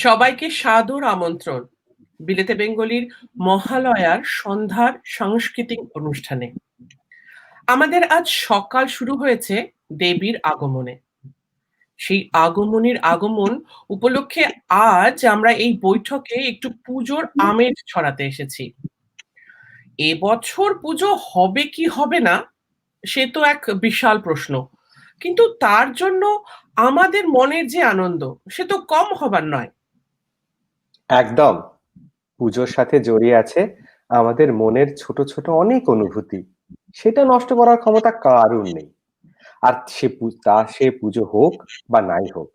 সবাইকে সাদর আমন্ত্রণ বিলেতে বেঙ্গলির মহালয়ার সন্ধ্যার সাংস্কৃতিক অনুষ্ঠানে। আমাদের আজ সকাল শুরু হয়েছে দেবীর আগমনে। সেই আগমন উপলক্ষে আজ আমরা এই বৈঠকে একটু পুজোর আমেজ ছড়াতে এসেছি। এবছর পুজো হবে কি হবে না সে তো এক বিশাল প্রশ্ন, কিন্তু তার জন্য আমাদের মনের যে আনন্দ সে তো কম হবার নয়। একদম, পুজোর সাথে জড়িয়ে আছে আমাদের মনের ছোট ছোট অনেক অনুভূতি, সেটা নষ্ট করার ক্ষমতা কারুর নেই। আর সে পুজো হোক বা নাই হোক,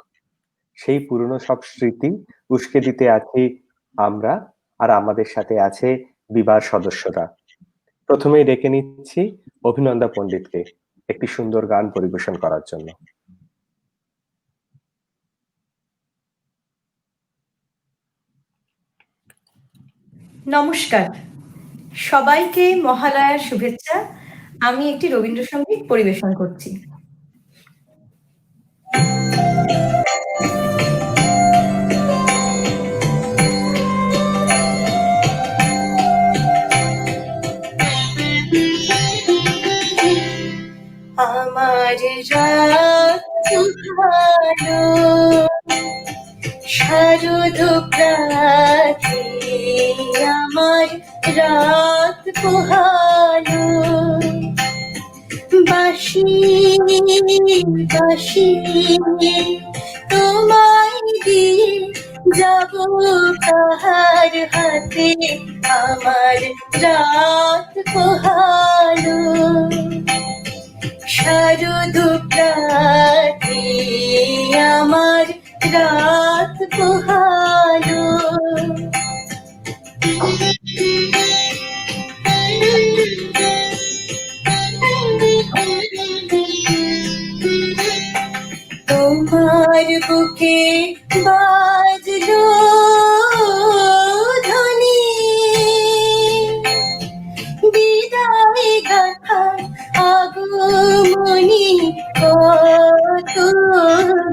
সেই পুরনো সব স্মৃতি উস্কে দিতে আছি আমরা, আর আমাদের সাথে আছে বিবার সদস্যরা। প্রথমেই ডেকে নিচ্ছি অভিনন্দা পণ্ডিতকে একটি সুন্দর গান পরিবেশন করার জন্য। নমস্কার সবাইকে, মহালয়ার শুভেচ্ছা। আমি একটি রবীন্দ্রসঙ্গীত পরিবেশন করছি। আমার রাত ভালো শারদ প্রাতে, আমার রাত পোহালো বাঁশি বাঁশি তোমায় দিয়ে যাব কাহার হাতে, আমার রাত পোহালো শারদ প্রাতে, আমার রাত পোহালো। তোমার বুকে বাজলো ধ্বনি বিদায় গাথা আগমনী কত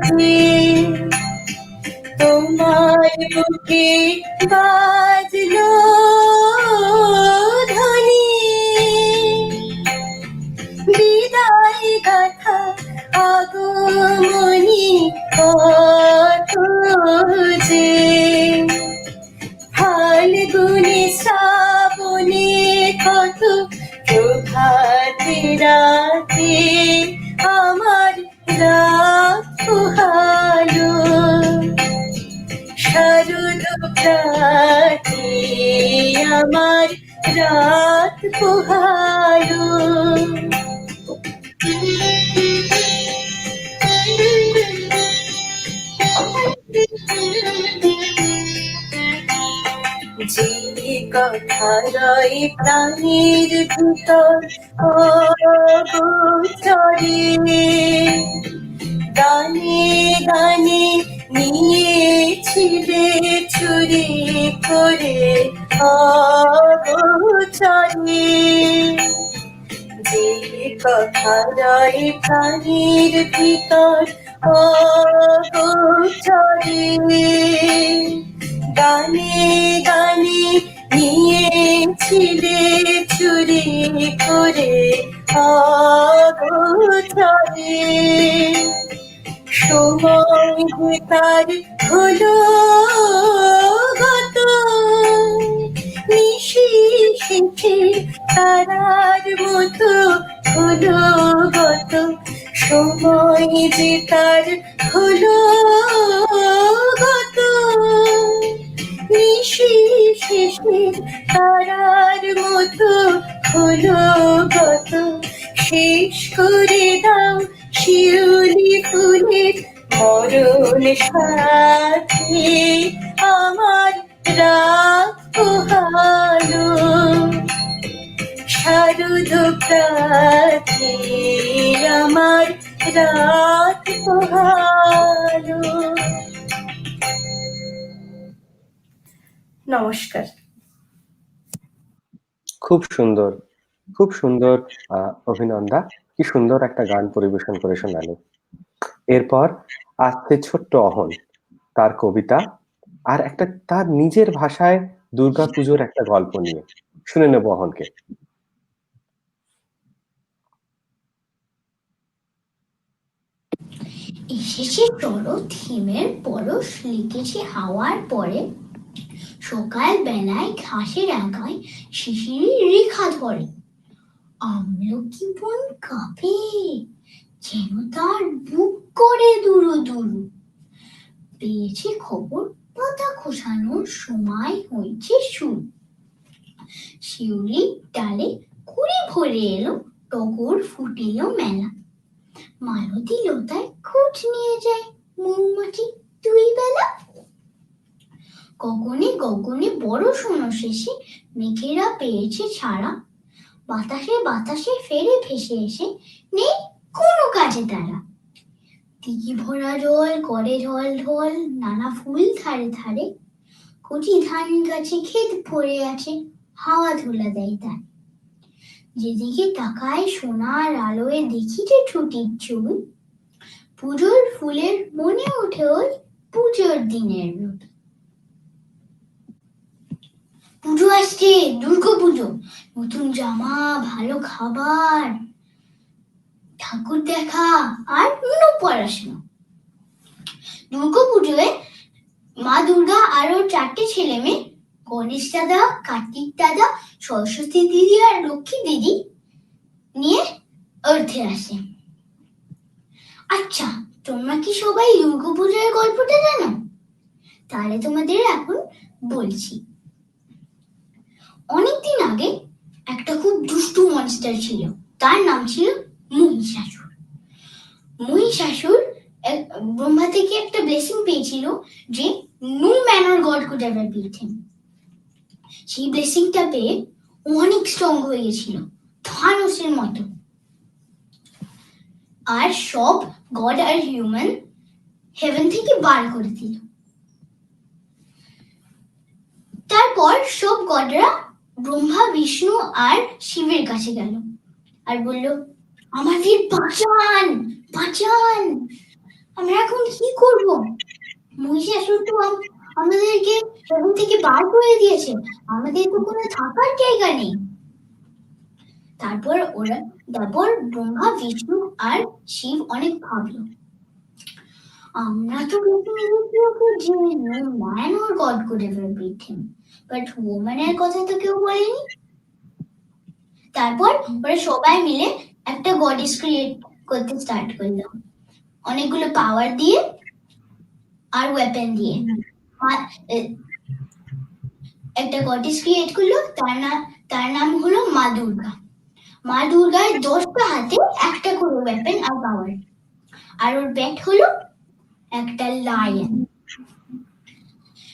যে, তোমার বুকে বাজলো ধ্বনি বিদায় গাথা আগমনী কত যে, ফাল্গুনে শ্রাবণে কত প্রভাতে রাতে আমার রাত পোহালো। যে কথা রয় প্রাণীর ভিতর অগোচরে, গানে গানে নিয়েছিলে চুরি করে অগোচরে। যে কথা রয় প্রাণীর ভিতর অগোচরে, গানে গানে নিয়েছিলে চুরি করে অগোচরে। সময় যে তার হলো গত, নিশি শেষে তারার মতো হলো গত। সময় যে তার হলো গত, নিশি শেষে তারার মতো হলো গত। শেষ করে দাও শিউলি ফুলের মরণ সাথে, আমার রাত পোহালো। শারদ প্রাতে আমার রাত পোহালো। নমস্কার। খুব সুন্দর, খুব সুন্দর অভিনন্দা। কি সুন্দর একটা গান পরিবেশন করে শোনালে। এরপর আসছে ছোট্ট অহন, তার কবিতা আর একটা তার নিজের ভাষায় দুর্গাপুজোর একটা গল্প নিয়ে। শুনে নেব অহনকে। এসেছে শরৎ, হিমের পরশ লিখেছে হাওয়ার পরে, সকাল বেলায় ঘাসের আগায় শিশিরের রেখা ধরে। আমলকি বন কাঁপে, যেন তার বুক করে দুরু দুরু। পেয়েছে খবর পাতা খোসানোর সময় হয়েছে শুরু। শিউলির ডালে কুড়ি ভরে এলো, টগর ফুটিল মেলা। মালতী লতায় খোঁজ নিয়ে যায় মৌমাছি দুই বেলা। গগনে গগনে বড় শোনো শেষে মেঘেরা পেয়েছে ছাড়া। বাতাসে বাতাসে ফেরে ভেসে এসে নেই কোনো কাজে তারা। দিঘি ভরা জল করে ঢল ঢল, নানা ফুল ধারে ধারে। কচি ধান গাছে ক্ষেত ভরে আছে, হাওয়া ধুলা দেয় তার। যেদিকে তাকায় সোনার আলোয় দেখিতে ছুটির ছবি। পুজোর ফুলের মনে ওঠে ওই পুজোর দিনের রূপ। পুজো আসছে, দুর্গা পুজো, নতুন জামা, ভালো খাবার, ঠাকুর দেখা আর পড়াশোনা। দুর্গা পুজোয় মা দুর্গা আর ওর 4টে ছেলে মেয়ে, গণেশ দাদা, কার্তিক দাদা, সরস্বতী দিদি আর লক্ষ্মী দিদি নিয়ে অর্থে আসে। আচ্ছা, তোমরা কি সবাই দুর্গা পুজোর গল্পটা জানো? তাহলে তোমাদের এখন বলছি। অনেকদিন আগে একটা খুব দুষ্টু মনস্টার ছিল, তার নাম ছিল মহিষাসুর। মহিষাসুর ব্রহ্মা থেকে একটা ব্লেসিং পেয়েছিল যে no man or god could ever beat him. সেই ব্লেসিংটা পেয়ে অনেক স্ট্রং হয়ে গেছিল, থানোসের মতো। আর সব গড আর হিউম্যান হেভেন থেকে বার করে দিল। তারপর সব গডরা ব্রহ্মা, বিষ্ণু আর শিবের কাছে গেল আর বলল, আমাদের বাঁচান, বাঁচান, আমরা এখন কি করব? মহিষাসুর তো আমাদেরকে হেভেন থেকে বার করে দিয়েছে, আমাদের তো কোনো থাকার জায়গা নেই। তারপর ব্রহ্মা, বিষ্ণু আর শিব অনেক ভাবলো, আমরা তো man or god could ever beat him, but ওম্যানের কথা তো কেউ বলেনি। তারপর ওরা সবাই মিলে একটা গডেস ক্রিয়েট করতে স্টার্ট করলো, অনেকগুলো পাওয়ার দিয়ে আর ওয়েপেন দিয়ে। একটা গডেস ক্রিয়েট করলো, তার নাম হলো মা দুর্গা। মা দুর্গার 10টা হাতে একটা করে ওয়েপন আর পাওয়ার, আর ওর ব্যাট হলো একটা লায়ন।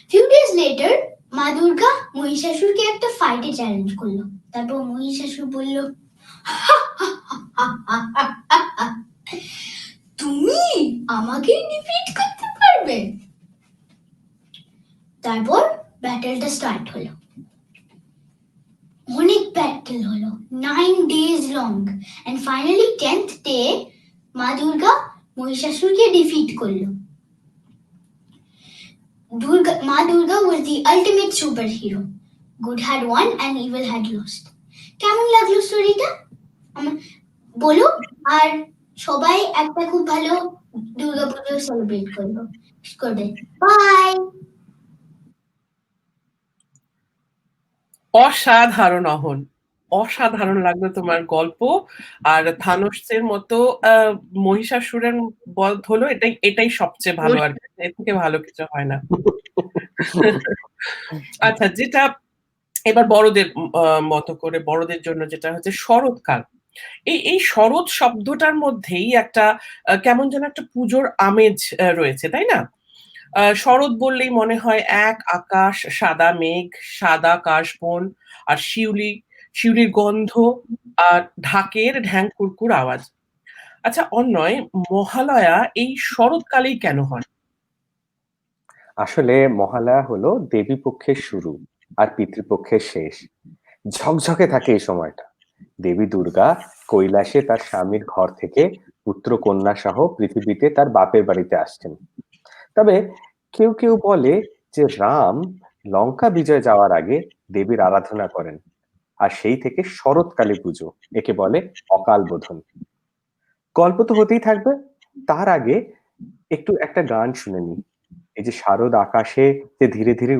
ফিউ ডেজ লেটার মা দুর্গা মহিষাসুরকে একটা ফাইটে চ্যালেঞ্জ করলো। তারপর মহিষাসুর বলল, তুমি আমাকে ডিফিট করতে পারবে? তারপর ব্যাটেলটা স্টার্ট হলো। অনেক ব্যাটেল হলো, 9 days লং, এন্ড ফাইনালি 10th ডে মা দুর্গা মহিষাসুরকে ডিফিট করলো। মা Durga was the ultimate superhero. Good had won and evil had lost. কেমন লাগলো স্টোরিটা বলো, আর সবাই একটা খুব ভালো দুর্গাপুজো সেলিব্রেট করবে। বাই। অসাধারণ অহন, অসাধারণ লাগলো তোমার গল্প। আর থানোসের মতো মহিষাসুরের বধ হলো, এটাই সবচেয়ে ভালো, আর এর থেকে ভালো কিছু হয় না। আচ্ছা, যেটা এবার বড়দের মতো করে, বড়দের জন্য যেটা হচ্ছে শরৎকাল। এই শরৎ শব্দটার মধ্যেই একটা কেমন যেন একটা পুজোর আমেজ রয়েছে, তাই না? শরৎ বললেই মনে হয় এক আকাশ, সাদা মেঘ, সাদা কাশবন, আর শিউলির গন্ধ, আর ঢাকের ঢ্যাং কুরকুর আওয়াজ। আচ্ছা অন্যয়, মহালয়া এই শরৎকালেই কেন হয়? আসলে মহালয়া হলো দেবী পক্ষের শুরু আর পিতৃপক্ষের শেষ। ঝকঝকে থাকে এই সময়টা। দেবী দুর্গা কৈলাসে তার স্বামীর ঘর থেকে পুত্র কন্যা সহ পৃথিবীতে তার বাপের বাড়িতে আসছেন। তবে কেউ কেউ বলে যে রাম লঙ্কা বিজয় যাওয়ার আগে দেবীর আরাধনা করেন, আর সেই থেকে শরৎকালী পুজো, একে বলে অকাল বোধন। গল্প তো হতেই থাকবে, তার আগে একটা গান শুনে নি। এই যে শারদ আকাশে যে ধীরে ধীরে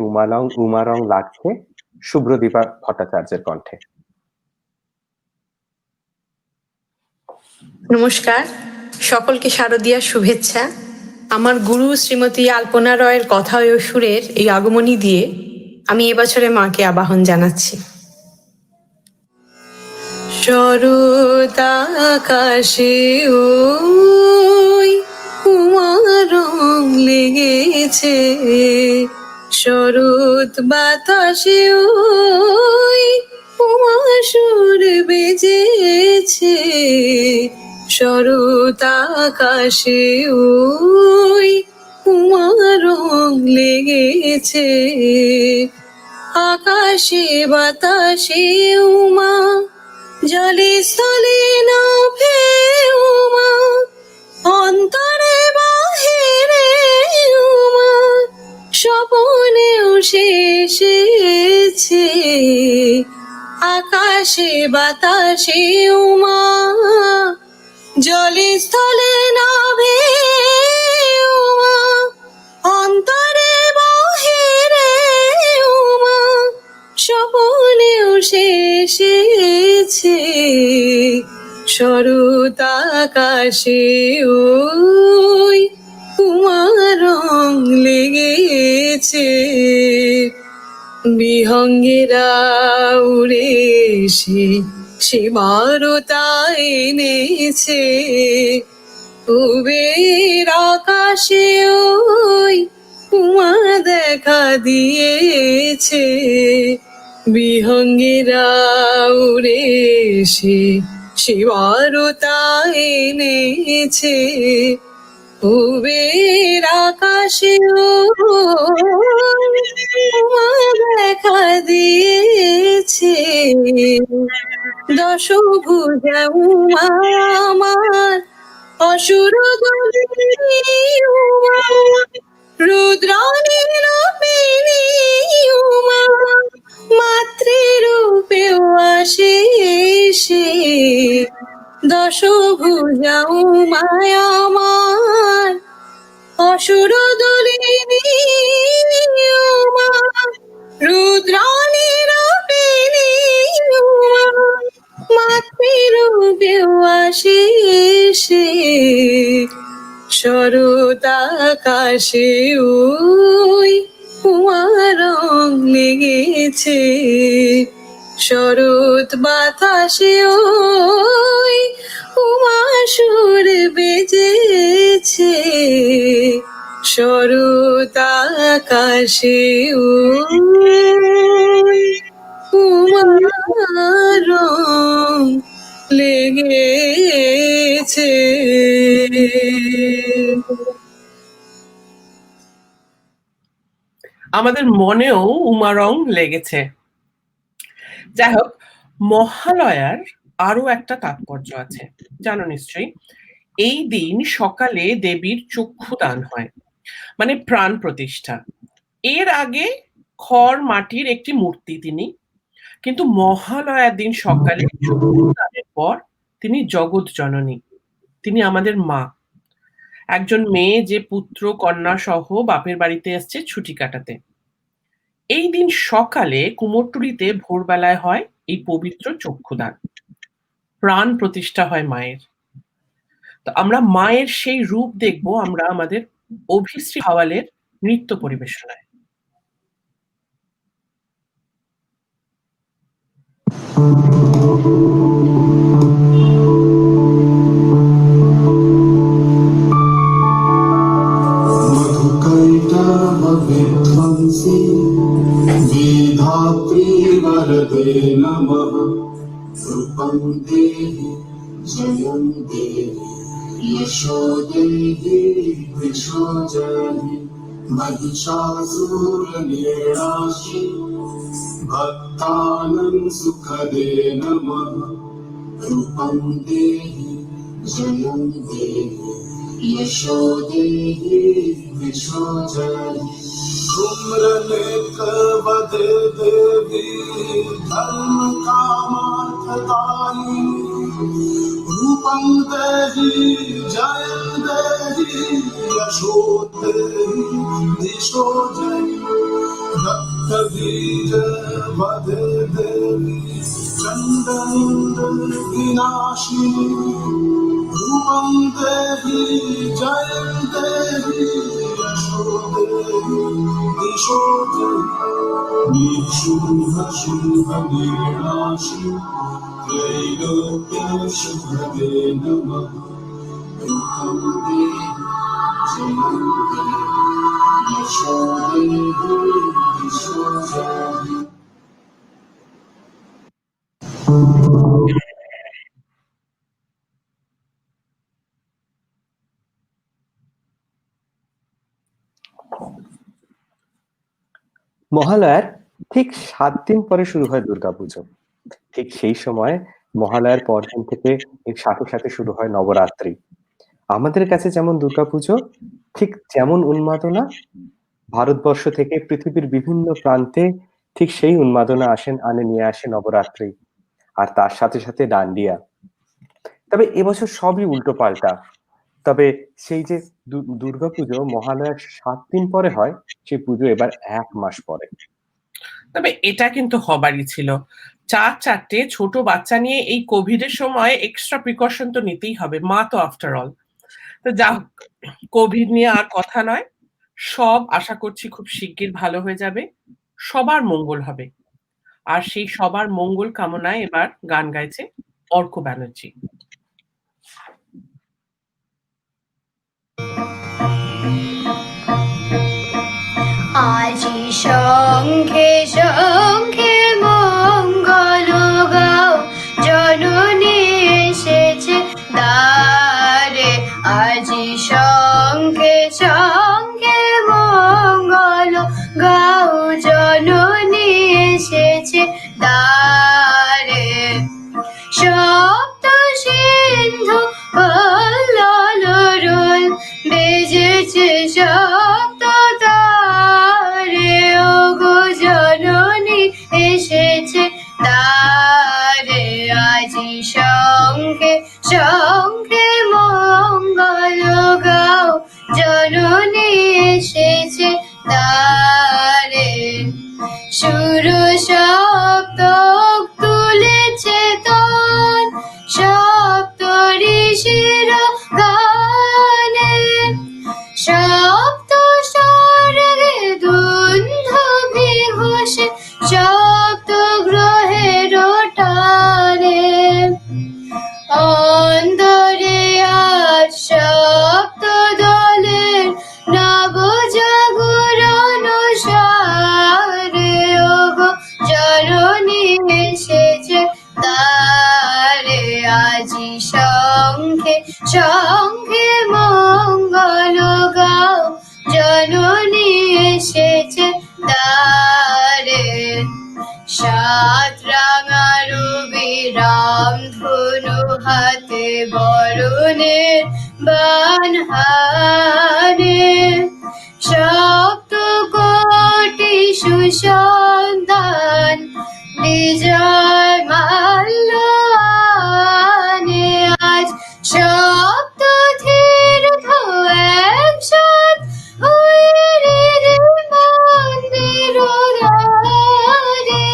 উমারং লাগছে, শুভ্রদীপা ভট্টাচার্যের কণ্ঠে। নমস্কার, সকলকে শারদীয়ার শুভেচ্ছা। আমার গুরু শ্রীমতী আলপনা রয়ের কথা ও সুরের এই আগমনী দিয়ে আমি এবছরে মাকে আবাহন জানাচ্ছি। শরৎ আকাশে ওই উমারং লেগেছে, শরৎ বাতাসে ওই উমাসুর বেজেছে, শরৎ আকাশে ওই উমারং লেগেছে, আকাশে বাতাসে উমা, জলে স্থলে নাভে উমা, অন্তরে বাহিরে উমা, স্বপনেও সে এসেছে, আকাশে বাতাসে উমা, জলে স্থলে নাভে উমা, অন্তরে বাহিরে উমা, স্বপনেও সে এসেছে, শরৎ আকাশে ওই উমারং লেগেছে, বিহঙ্গেরা উড়ে এসে সে বারতা এনেছে, পূবের আকাশে ওই উমা দেখা দিয়েছে, বিহঙ্গেরা উড়ে এসে সে বারতা এনেছে, পূবের আকাশে উমা দেখা দিয়েছে, দশভুজা উমা আমার অসুর উমা, রুদ্রাণী রূপিণী উমা, মাতৃরূপেও আসে সে, দশভুজা উমায় আমার অসুর দলিনী উমা, রুদ্রাণী রূপিণী উমা, মাতৃরূপেও আসে সে, শরৎ আকাশে ওই উমার রং লেগেছে, শরৎ বাতাসে ওই উমা সুর বেজেছে, শরৎ আকাশে ওই উমার রং লেগেছে। আমাদের মনেও উমারং লেগেছে। যাই হোক, মহালয়ার আরো একটা তাৎপর্য আছে, জানো নিশ্চয়ই। এই দিন সকালে দেবীর চক্ষুদান হয়, মানে প্রাণ প্রতিষ্ঠা। এর আগে খড় মাটির একটি মূর্তি তিনি, কিন্তু মহালয়ার দিন সকালে চক্ষুদানের পর তিনি জগৎ জননী, তিনি আমাদের মা। একজন মেয়ে যে পুত্র কন্যা সহ বাপের বাড়িতে আসছে ছুটি কাটাতে। এই দিন সকালে কুমোরটুলিতে ভোরবেলায় হয় এই পবিত্র চক্ষুদান, প্রাণ প্রতিষ্ঠা হয় মায়ের। তো আমরা মায়ের সেই রূপ দেখব আমরা আমাদের অভিশ্রী হাওয়ালের নৃত্য পরিবেশনায়। विध्वंसी वेधात्री वरदे नमः। रूपं देहि जयं देहि यशो देहि वृषो जहि। महिषासुरनिर्णाशि भक्तानां सुखदे नमः। रूपं देहि जयं देहि यशो देहि वृषो जहि। धूम्रनेत्रवदे देवी धर्म कामार्थदायिनी। रूपं देहि जयं देहि यशो देहि दिशो जहि। रक्तबीज वदे देवी चण्डमुण्डविनाशिनी। रूपं देहि जयं देहि यशो देहि दिशो जहि। निःशुम्भ शुम्भ निर्णाशि त्रैलोक्य शुभदे नमः। रूपं देहि जयं देहि यशो देहि दिशो जहि। মহালয়ার ঠিক 7 দিন পরে শুরু হয় দুর্গাপুজো। ঠিক সেই সময় মহালয়ার পরদিন থেকে এর সাথে সাথে শুরু হয় নবরাত্রি। আমাদের কাছে যেমন দুর্গাপুজো, ঠিক যেমন উন্মাদনা ভারতবর্ষ থেকে পৃথিবীর বিভিন্ন প্রান্তে ঠিক সেই উন্মাদনা নিয়ে আসে নবরাত্রি, আর তার সাথে সাথে ডান্ডিয়া। তবে এবছর সবই উল্টো পাল্টা। তবে সেই যে দুর্গাপুজো মহালয়ার 7 দিন পরে হয়, সেই পুজো এবার 1 মাস পরে। তবে এটা কিন্তু হবারই ছিল। 4-4টে ছোট বাচ্চা নিয়ে এই কোভিড এর সময় এক্সট্রা প্রিকশন তো নিতেই হবে, মা তো আফটার অল। তো যা কোভিড নিয়ে আর কথা নয়, সব আশা করছি খুব শিগগির ভালো হয়ে যাবে, সবার মঙ্গল হবে। আর সেই সবার মঙ্গল কামনায় এবার গান গাইছে অর্ক ব্যানার্জি। আজি শঙ্খে শঙ্খে মঙ্গল গাও, জননী এসেছে দ্বারে। আজি শঙ্খে শঙ্খে মঙ্গল গাও, জননী এসেছে দ্বারে। সপ্ত সিন্ধু কল্লোল রোল, বেজেছে সপ্ত তারে। ওগো জননী এসেছে দ্বারে। আজি শঙ্খে শঙ্খে মঙ্গল গাও, জননী এসেছে দ্বারে। সুর সপ্ত তুলেছে তন, সপ্ত ঋষির গানে। সপ্ত স্বর্গে ধুন সাত রাঙা রবি রাম ধনু হাতে বরণের বান হারে সপ্ত কোটি সুসন্তান বিজয় মাল্য আনে আজ সপ্ত তীর্থ একসাথ হয়ে মন্দির দ্বারে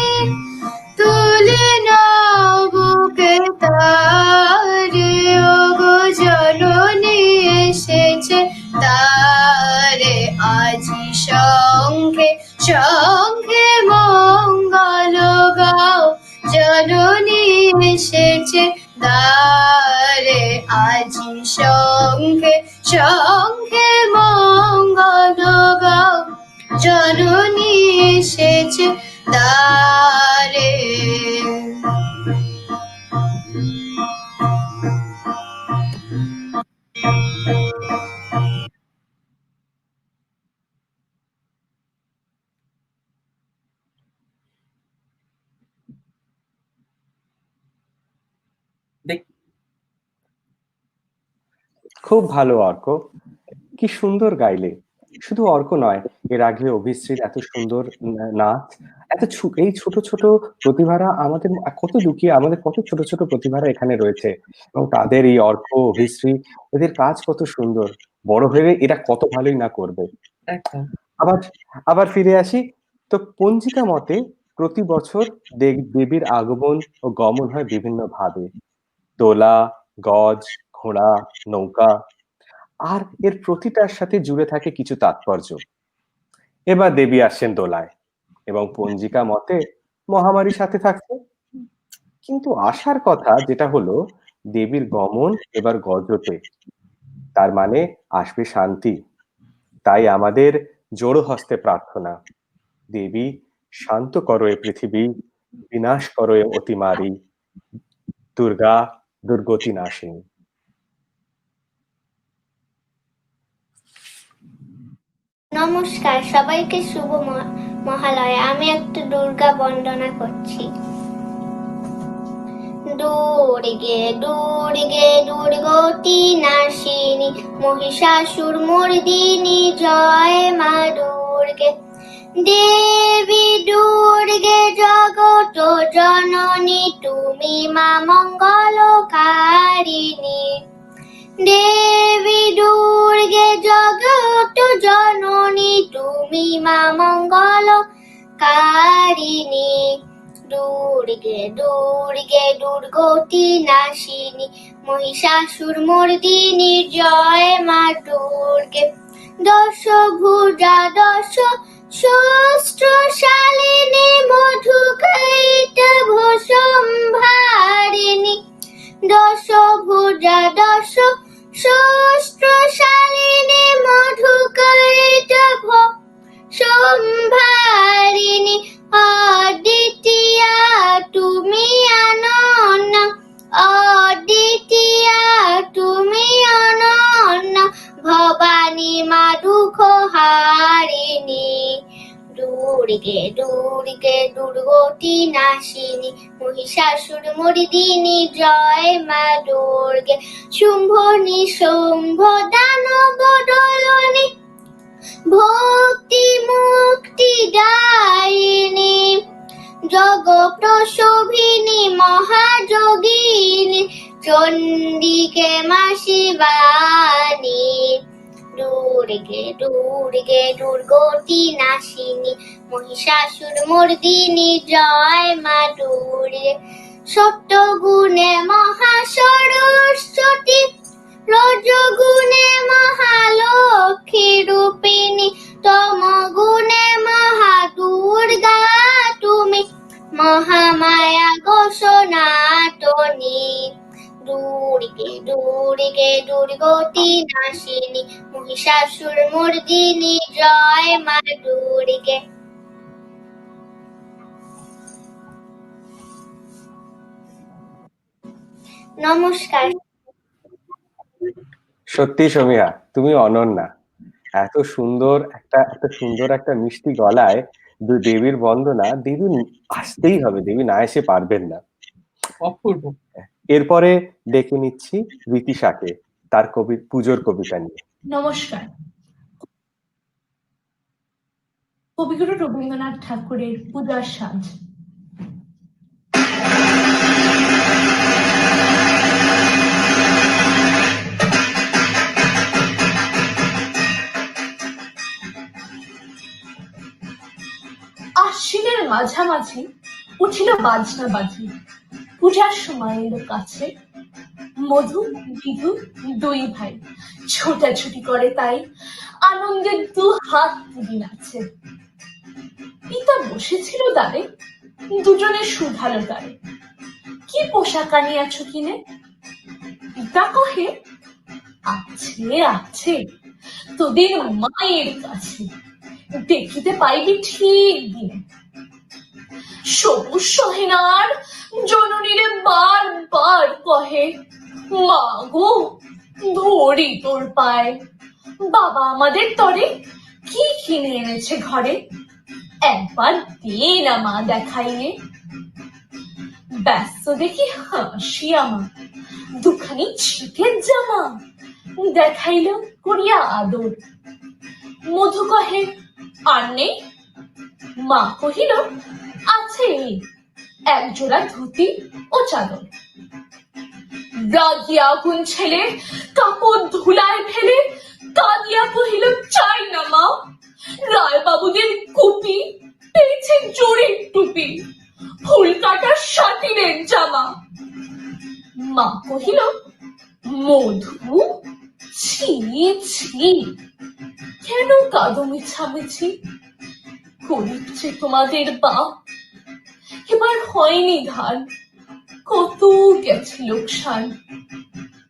তুলে নাও বুকে তারে ওগো জননী এসেছে তারে আজি শঙ্খে শঙ্খে মঙ্গল গাও জননী এসেছে দ্বারে আজি শঙ্খে শঙ্খে মঙ্গল গাও জননী এসেছে দ্বারে। খুব ভালো অর্ক, কি সুন্দর গাইলে। শুধু অর্ক নয়, এর আগে অভিশ্রীর এত সুন্দর নাচ, এই ছোট ছোট প্রতিভারা আমাদের কত লুকিয়ে, আমাদের কত ছোট ছোট প্রতিভারা এখানে রয়েছে, এবং তাদের এই অর্ক, অভিশ্রী, এদের কাজ কত সুন্দর। বড় হয়ে এরা কত ভালোই না করবে। একদম। আবার ফিরে আসি তো, পঞ্জিকা মতে প্রতি বছর দেবীর আগমন ও গমন হয় বিভিন্ন ভাবে, দোলা, গজ, ঘোড়া, নৌকা, আর এর প্রতিটার সাথে জুড়ে থাকে কিছু তাৎপর্য। এবার দেবী আসছেন দোলায়, এবং পঞ্জিকা মতে মহামারীর সাথে থাকছে। কিন্তু আসার কথা যেটা হলো, দেবীর গমন এবার গজতে, তার মানে আসবে শান্তি। তাই আমাদের জোড়ো হস্তে প্রার্থনা, দেবী শান্ত করো এ পৃথিবী, বিনাশ করো এ অতিমারী, দুর্গা দুর্গতি নাশিনী। নমস্কার সবাইকে, শুভ মহালয়া। আমি একটা দুর্গা বন্দনা করছি। দুর্গে দুর্গে দুর্গতি নাশিনী, মহিষাসুর মর্দিনী, জয় মা দুর্গে। দেবী দুর্গে জগত জননী, তুমি মা মঙ্গলকারিণী। দেবী দুর্গে জগত জননী, তুমি মা মঙ্গলকারিণী। দুর্গে দুর্গে দুর্গতি নাশিনী, মহিষাসুর মর্দিনী, জয় মা দুর্গে। দশ ভুজা দশ সহস্রশালিনী, মধুকৈটভ সম্ভারিণী। দশ ভুজা দশ সহস্রশালিনী, মধুকৈটভ সম্ভারিণী। অদ্বিতীয়া তুমি অনন্য, অদ্বিতীয়া তুমি অনন্য, ভবানী মা দুঃখ হারিণী। দুর্গে দুর্গে দুর্গতি নাশিনী, মহিষাসুর মর্দিনী, জয় মা দুর্গে। শুম্ভ নিশুম্ভ দানব দলনী, ভক্তি মুক্তি দায়িনী, জগপ্রসবিনী মহাযোগিনী, চণ্ডিকে মা শিবানী। দুর্গে দুর্গে দুর্গতি নাশিনী, মহিষাসুর মর্দিনী, জয় মা দুর্গে। সত্যগুণে মহাসরস্বতী, রজগুণে মহালক্ষ্মী রূপিণী, তমগুণে মহাদুর্গা তুমি, মহামায়া গো সনাতনী। দুর্গে দুর্গে দুর্গতি নাশিনী, মহিষাসুর মর্দিনী, জয় মা দুর্গে। নমস্কার। সত্যি সমীহা, তুমি অনন্যা। এত সুন্দর একটা মিষ্টি গলায় দেবীর বন্দনা, দেবী আসতেই হবে, দেবী না এসে পারবেন না। অপূর্ব। এরপরে ডেকে নিচ্ছি রীতিশাকে তার পুজোর কবিতা নিয়ে। নমস্কার। কবিগুরু রবীন্দ্রনাথ ঠাকুরের পূজার সাজ। আশ্বিনের মাঝামাঝি উঠিল বাজনা বাজি, পূজার সময় এলো কাছে। মধু বিধু দুই ভাই ছোটাছুটি করে, তাই আনন্দের দু হাত তুলি নাচে। পিতা বসেছিল দ্বারে, দুজনে শুধালো তারে, কি পোশাক আনিয়াছ কিনে? পিতা কহে, আছে আছে তোদের মায়ের কাছে, দেখিতে পাইবি ঠিক দিনে। সবুজ সহেনার জননীরে বারবার কহে, মা গো ধরি তোর পায়, বাবা আমাদের তরে কি কিনে এনেছে ঘরে, একবার দে না মা দেখাইয়ে। ব্যস্ত দেখি হাসি আমা, দুখানি ছিটের জামা দেখাইল করিয়া আদর। মধু কহে, আর নেই? মা কহিল, আছে এই এক জোড়া ধুতি ও চাদর। রাগিয়া আগুন ছেলে কাপড় ধুলায় ফেলে কাঁদিয়া কহিল, চাই না মা, রায় বাবুদের কুপি পেয়েছে জোরের টুপি, ফুল কাটা সাটিনের জামা। মা কহিল, মধু ছি ছি, কেন কাঁদো মিছামিছি, করিচ্ছে তোমাদের বাপ, এবার হয়নি ধান, কত গেছে লোকসান,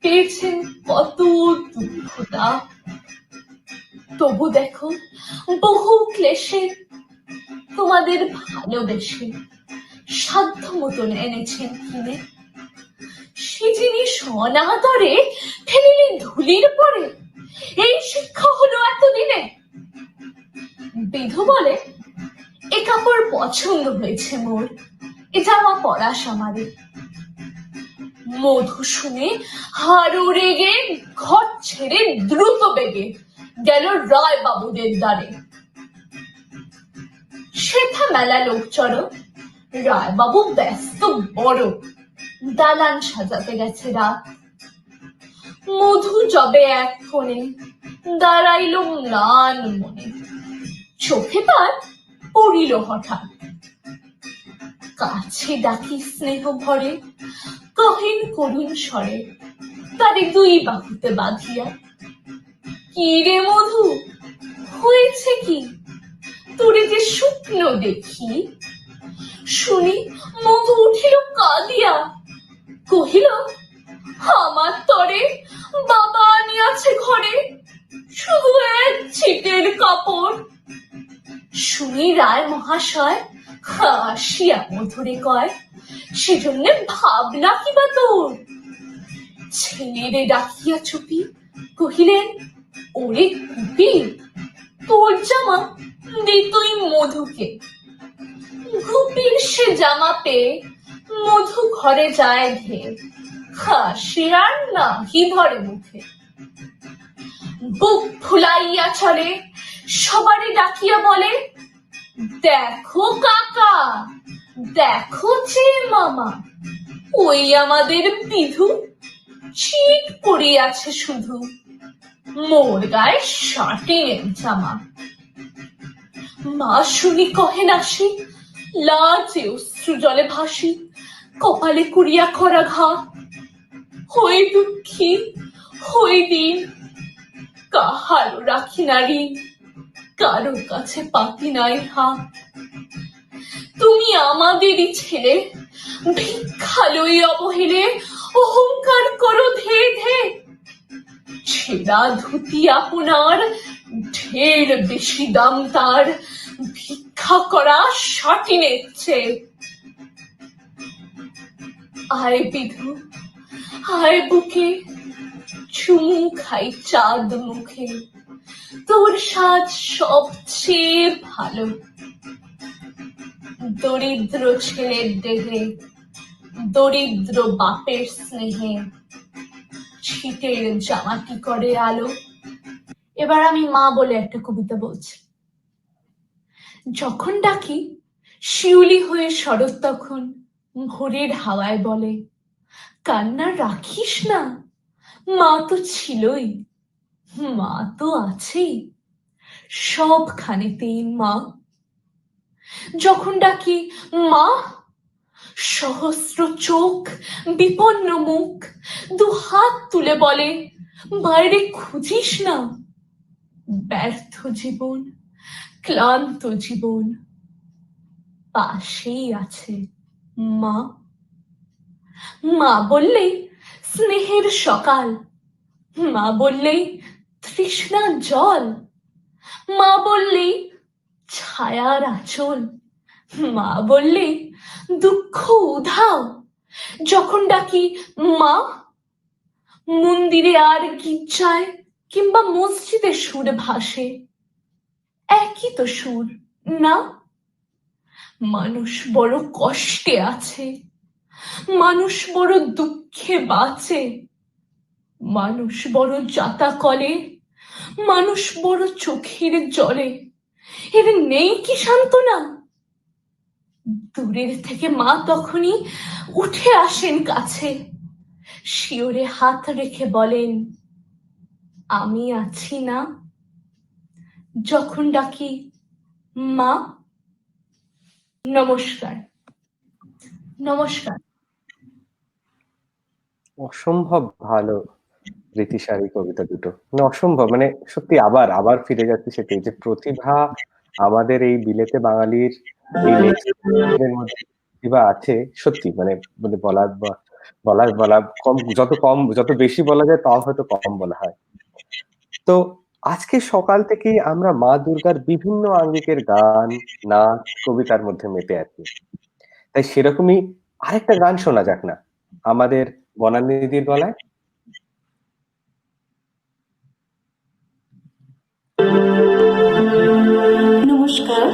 পেয়েছেন কত দুঃখতা। তবু দেখো বহু ক্লেশে তোমাদের ভালোবেসে সাধ্য মতন এনেছেন কিনে, সে জিনিস অনাদরে ফেলিলে ধুলির পরে, এই শিক্ষা হলো এতদিনে। বিধু বলে, এ কাপড় পছন্দ হয়েছে মোর, এ জামা পরাস আমারে। মধু শুনে হারু রেগে ঘর ছেড়ে দ্রুত বেগে গেল রায় বাবুদের দ্বারে। সেথা মেলা লোক চড়ো, রায় বাবু ব্যস্ত বড়, দালান সাজাতে গেছে রাত। মধু যবে এক কোণে দাঁড়াইল ম্লান মনে, চোখে তার পড়িল হঠাৎ। কাছে ডাকি স্নেহ ভরে, কহেন করুণ স্বরে, তারে দুই বাহুতে বাঁধিয়া, কি রে মধু হয়েছে কি, তোরে যে শুকনো দেখি। শুনি মধু উঠিল কাঁদিয়া, কহিল, আমার তরে বাবা আনিয়াছে ঘরে শুধু এক ছিটের কাপড়। শুনি রায় মহাশয় হাসিয়া মধুরে কয়, সেজন্য ভাবনা কিবা তোর। ছেলেরে ডাকিয়া চুপি কহিলেন, ওরে কুপি, তোর জামা দে তুই মধুকে। গুপির সে জামা পেয়ে মধু ঘরে যায় ধেয়ে, হাসি আর নাহি ধরে মুখে। বুক ফুলাইয়া চলে, সবারই ডাকিয়া বলে, দেখো কাকা, দেখো যে মামা, ওই আমাদের বিধু ছিট পড়িয়াছে শুধু, মোর গায়ে সাটিনের জামা। মা শুনি কহে নাসি, লাজে অশ্রু জলে ভাসি, কপালে কুড়িয়া খরা ঘা। হয়ে দুঃখী হয়ে দিন, কাহারও রাখি না ঋণ, কারোর কাছে পাতি নাই হাত। তুমি আমাদেরই ছেলে, ভিক্ষা লই অবহেলে অহংকার করো ধে ধে। ছেঁড়া ধুতি আপনার, ঢের বেশি দাম তার, ভিক্ষা করা সাটিনের চেয়ে। আয় বিধু আয় বুকে, চুমু খাই চাঁদ মুখে, তোর সাজ সবচেয়ে ভালো। দরিদ্র ছেলের দেহে, দরিদ্র বাপের স্নেহে ছিটের জামাটি করে আলো। এবার আমি মা বলে একটা কবিতা বলছি। যখন ডাকি শিউলি হয়ে শরৎ তখন ভোরের হাওয়ায় বলে, কান্না রাখিস না, মা তো ছিলই, মা তো আছেই, সবখানেতেই মা। যখন ডাকি মা, সহস্র চোখ বিপন্ন মুখ দু হাত তুলে বলে, বাইরে খুঁজিস না, ব্যর্থ জীবন, ক্লান্ত জীবন, পাশেই আছে মা। মা বললেই স্নেহের সকাল, মা বললেই তৃষ্ণার জল, মা বললেই ছায়ার আঁচল, মা বললেই দুঃখ উধাও। যখন ডাকি মা, মন্দিরে আর গির্জায় কিংবা মসজিদে সুর ভাসে, একই তো সুর না? মানুষ বড় কষ্টে আছে, মানুষ বড় দুঃখে বাঁচে, মানুষ বড় যাতা কলে, মানুষ বড় চোখের জলে, এর নেই কি সান্ত্বনা? দূরের থেকে মা তখনই উঠে আসেন কাছে, শিওরে হাত রেখে বলেন, আমি আছি না? যখন ডাকি মা। নমস্কার। নমস্কার। অসম্ভব ভালো রীতিশালী কবিতা দুটো, মানে অসম্ভব, মানে সত্যি আবার ফিরে যাচ্ছি সেটাই, যে প্রতিভা আমাদের এই বিলেতে বাঙালির এই লেখকের মধ্যে প্রতিভা আছে সত্যি, মানে মানে বলা যত বেশি বলা যায় তাও হয়তো কম বলা হয়। তো আজকে সকাল থেকেই আমরা মা দুর্গার বিভিন্ন আঙ্গিকের গান, নাচ, কবিতার মধ্যে মেতে আছি। তাই সেরকমই আরেকটা গান শোনা যাক না আমাদের বনানীদির গলায়। নমস্কার,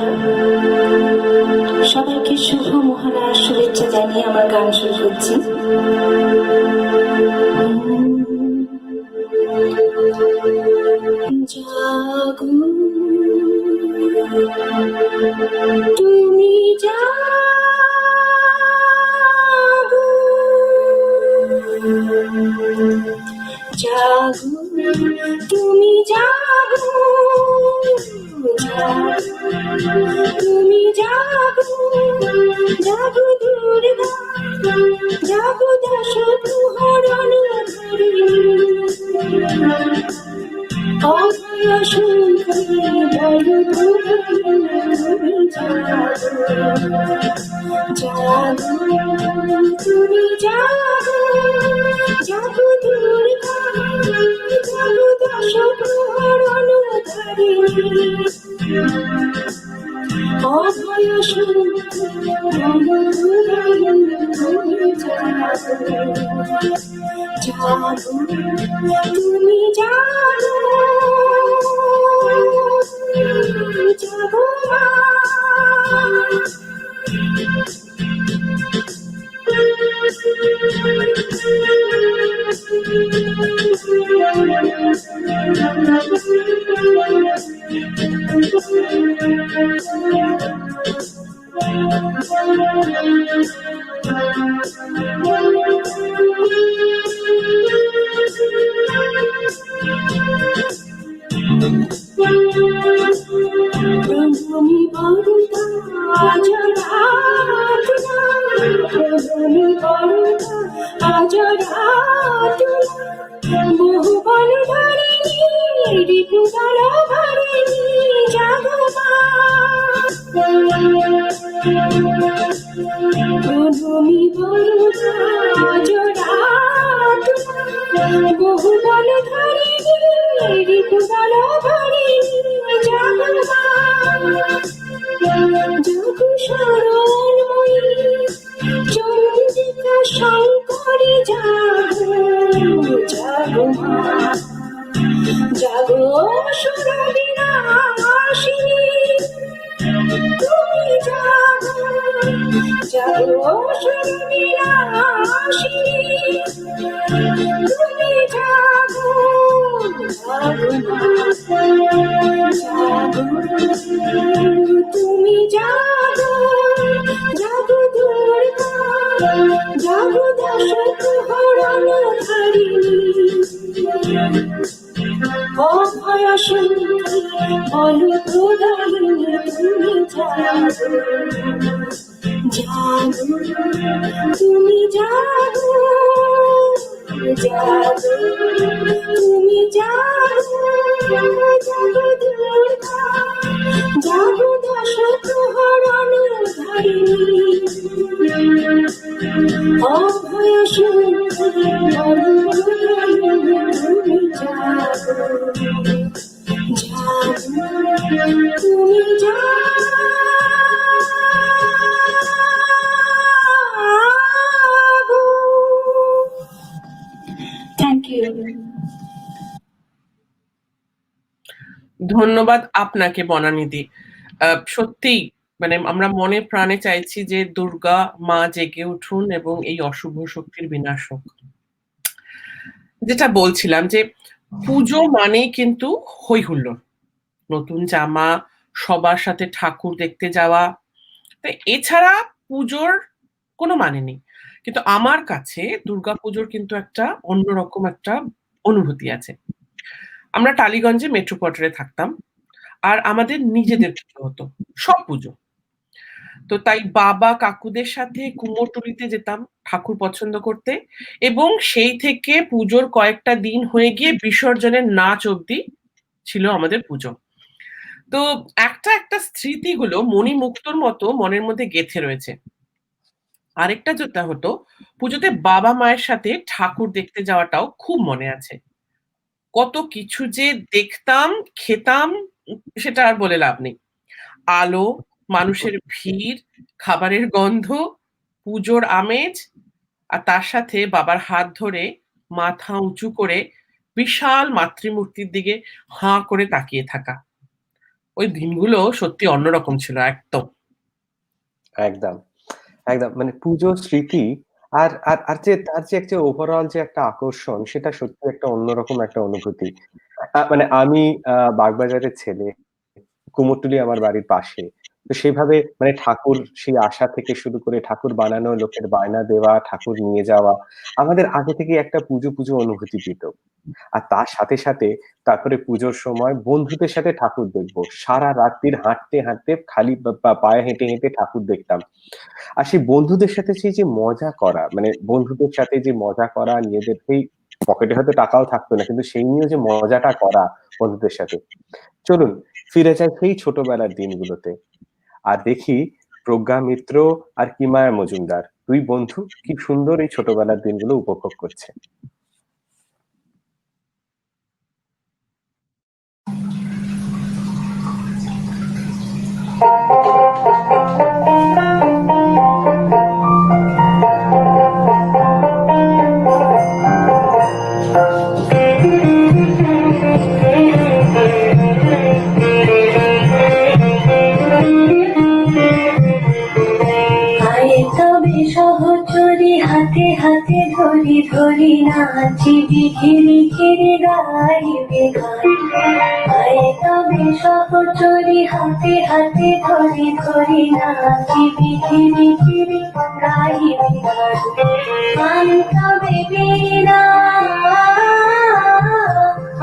সবাইকে শুভ মহালয়ার শুভেচ্ছা জানিয়ে আমার গান শুরু করছি। জাগো তুমি, জাগো জাগো তুমি, জাগো তুমি, জাগো জাগো দুর্গা, জাগো দশ প্রহরণ ধরিণী, অভয় শঙ্করী বলো তুমি, জাগো তুমি, জাগো জাগো দুর্গা, জাগো দশ প্রহরণ ধরিণী, অভয় শঙ্করী বলো তুমি, জাগো তুমি, জাগো জাগো মা। বহু বল ধরিনি ঋতু বল ভরিনি, জাগো মা। প্রভুমি বরুদা জোড়াত, বহু বল ধরিনি ঋতু বল ভরিনি, জাগো মা। জাগো শরণময়ী চন্দ্রিকা শঙ্করী, জাগো জাগো মা। জাগো সুরবিনাশিনী তুমি, জাগো অসুরবিলাসিনী তুমি জাগো তুমি জাগো জাগো দুর্গা জাগো দশক হরণ ধারিণী অভয় সুন্দরী অলুক দারিণী তুমি জাগো জাগো তুমি জাগো জাগো তুমি জাগো জাগো দুর্গা জাগো দশক হরণ ধারিণী অভয় সুন্দরী অলুক দারিণী তুমি জাগো জাগো তুমি জাগো। Thank you. ধন্যবাদ আপনাকে বনানিদি। সত্যিই মানে আমরা মনে প্রাণে চাইছি যে দুর্গা মা জেগে উঠুন এবং এই অশুভ শক্তির বিনাশ হোক। যেটা বলছিলাম যে পুজো মানেই কিন্তু হই হুল্লোড়, নতুন জামা, সবার সাথে ঠাকুর দেখতে যাওয়া, তো এছাড়া পুজোর কোনো মানে নেই। কিন্তু আমার কাছে দুর্গাপুজোর কিন্তু একটা অন্যরকম একটা অনুভূতি আছে। আমরা টালিগঞ্জে মেট্রো কোয়ার্টারে থাকতাম, আর আমাদের নিজেদের পুজো হতো, সব পুজো। তো তাই বাবা কাকুদের সাথে কুমোরটুলিতে যেতাম ঠাকুর পছন্দ করতে, এবং সেই থেকে পুজোর কয়েকটা দিন হয়ে গিয়ে বিসর্জনের নাচ অবধি ছিল আমাদের পুজো। তো একটা একটা স্মৃতিগুলো মণিমুক্তোর মতো মনের মধ্যে গেঁথে রয়েছে। আরেকটা যেটা হতো, পুজোতে বাবা মায়ের সাথে ঠাকুর দেখতে যাওয়াটাও খুব মনে আছে। কত কিছু যে দেখতাম, খেতাম, সেটা আর বলে লাভ নেই। আলো, মানুষের ভিড়, খাবারের গন্ধ, পুজোর আমেজ, আর তার সাথে বাবার হাত ধরে মাথা উঁচু করে বিশাল মাতৃমূর্তির দিকে হাঁ করে তাকিয়ে থাকা। ওই দিনগুলো সত্যি অন্যরকম ছিল একদম। একদম একদম মানে পুজোর স্মৃতি আর আর আর যে তার যে একটা ওভারঅল যে একটা আকর্ষণ, সেটা সত্যি একটা অন্যরকম একটা অনুভূতি। মানে আমি বাগবাজারের ছেলে, কুমোরটুলি আমার বাড়ির পাশে। তো সেভাবে মানে ঠাকুর সেই আসা থেকে শুরু করে ঠাকুর বানানো, লোকের বায়না দেওয়া, ঠাকুর নিয়ে যাওয়া, আমাদের আগে থেকে একটা পুজো পুজো অনুভূতি দিত। আর তার সাথে সাথে তারপরে পুজোর সময় বন্ধুদের সাথে ঠাকুর দেখবো, সারা রাত্রির হাঁটতে হাঁটতে খালি পায়ে হেঁটে হেঁটে ঠাকুর দেখতাম। আর সেই বন্ধুদের সাথে সেই যে মজা করা, মানে বন্ধুদের সাথে যে মজা করা, নিজেদের সেই পকেটে হয়তো টাকাও থাকতো না, কিন্তু সেই নিয়ে যে মজাটা করা বন্ধুদের সাথে। চলুন ফিরে যাই সেই ছোটবেলার দিনগুলোতে, আর দেখি প্রজ্ঞা মিত্র আর কিমায়া মজুমদার দুই বন্ধু কি সুন্দর এই ছোটবেলার দিনগুলো উপভোগ করছে। হাতে হাতে ধরি ধরি নাচিবি ঘিরি ঘিরি গাইবে গান। আয় তবে সহচরি হাতে হাতে ধরি ধরি নাচিবি ঘিরি ঘিরি গাইবে গান। গান তবে বীণা,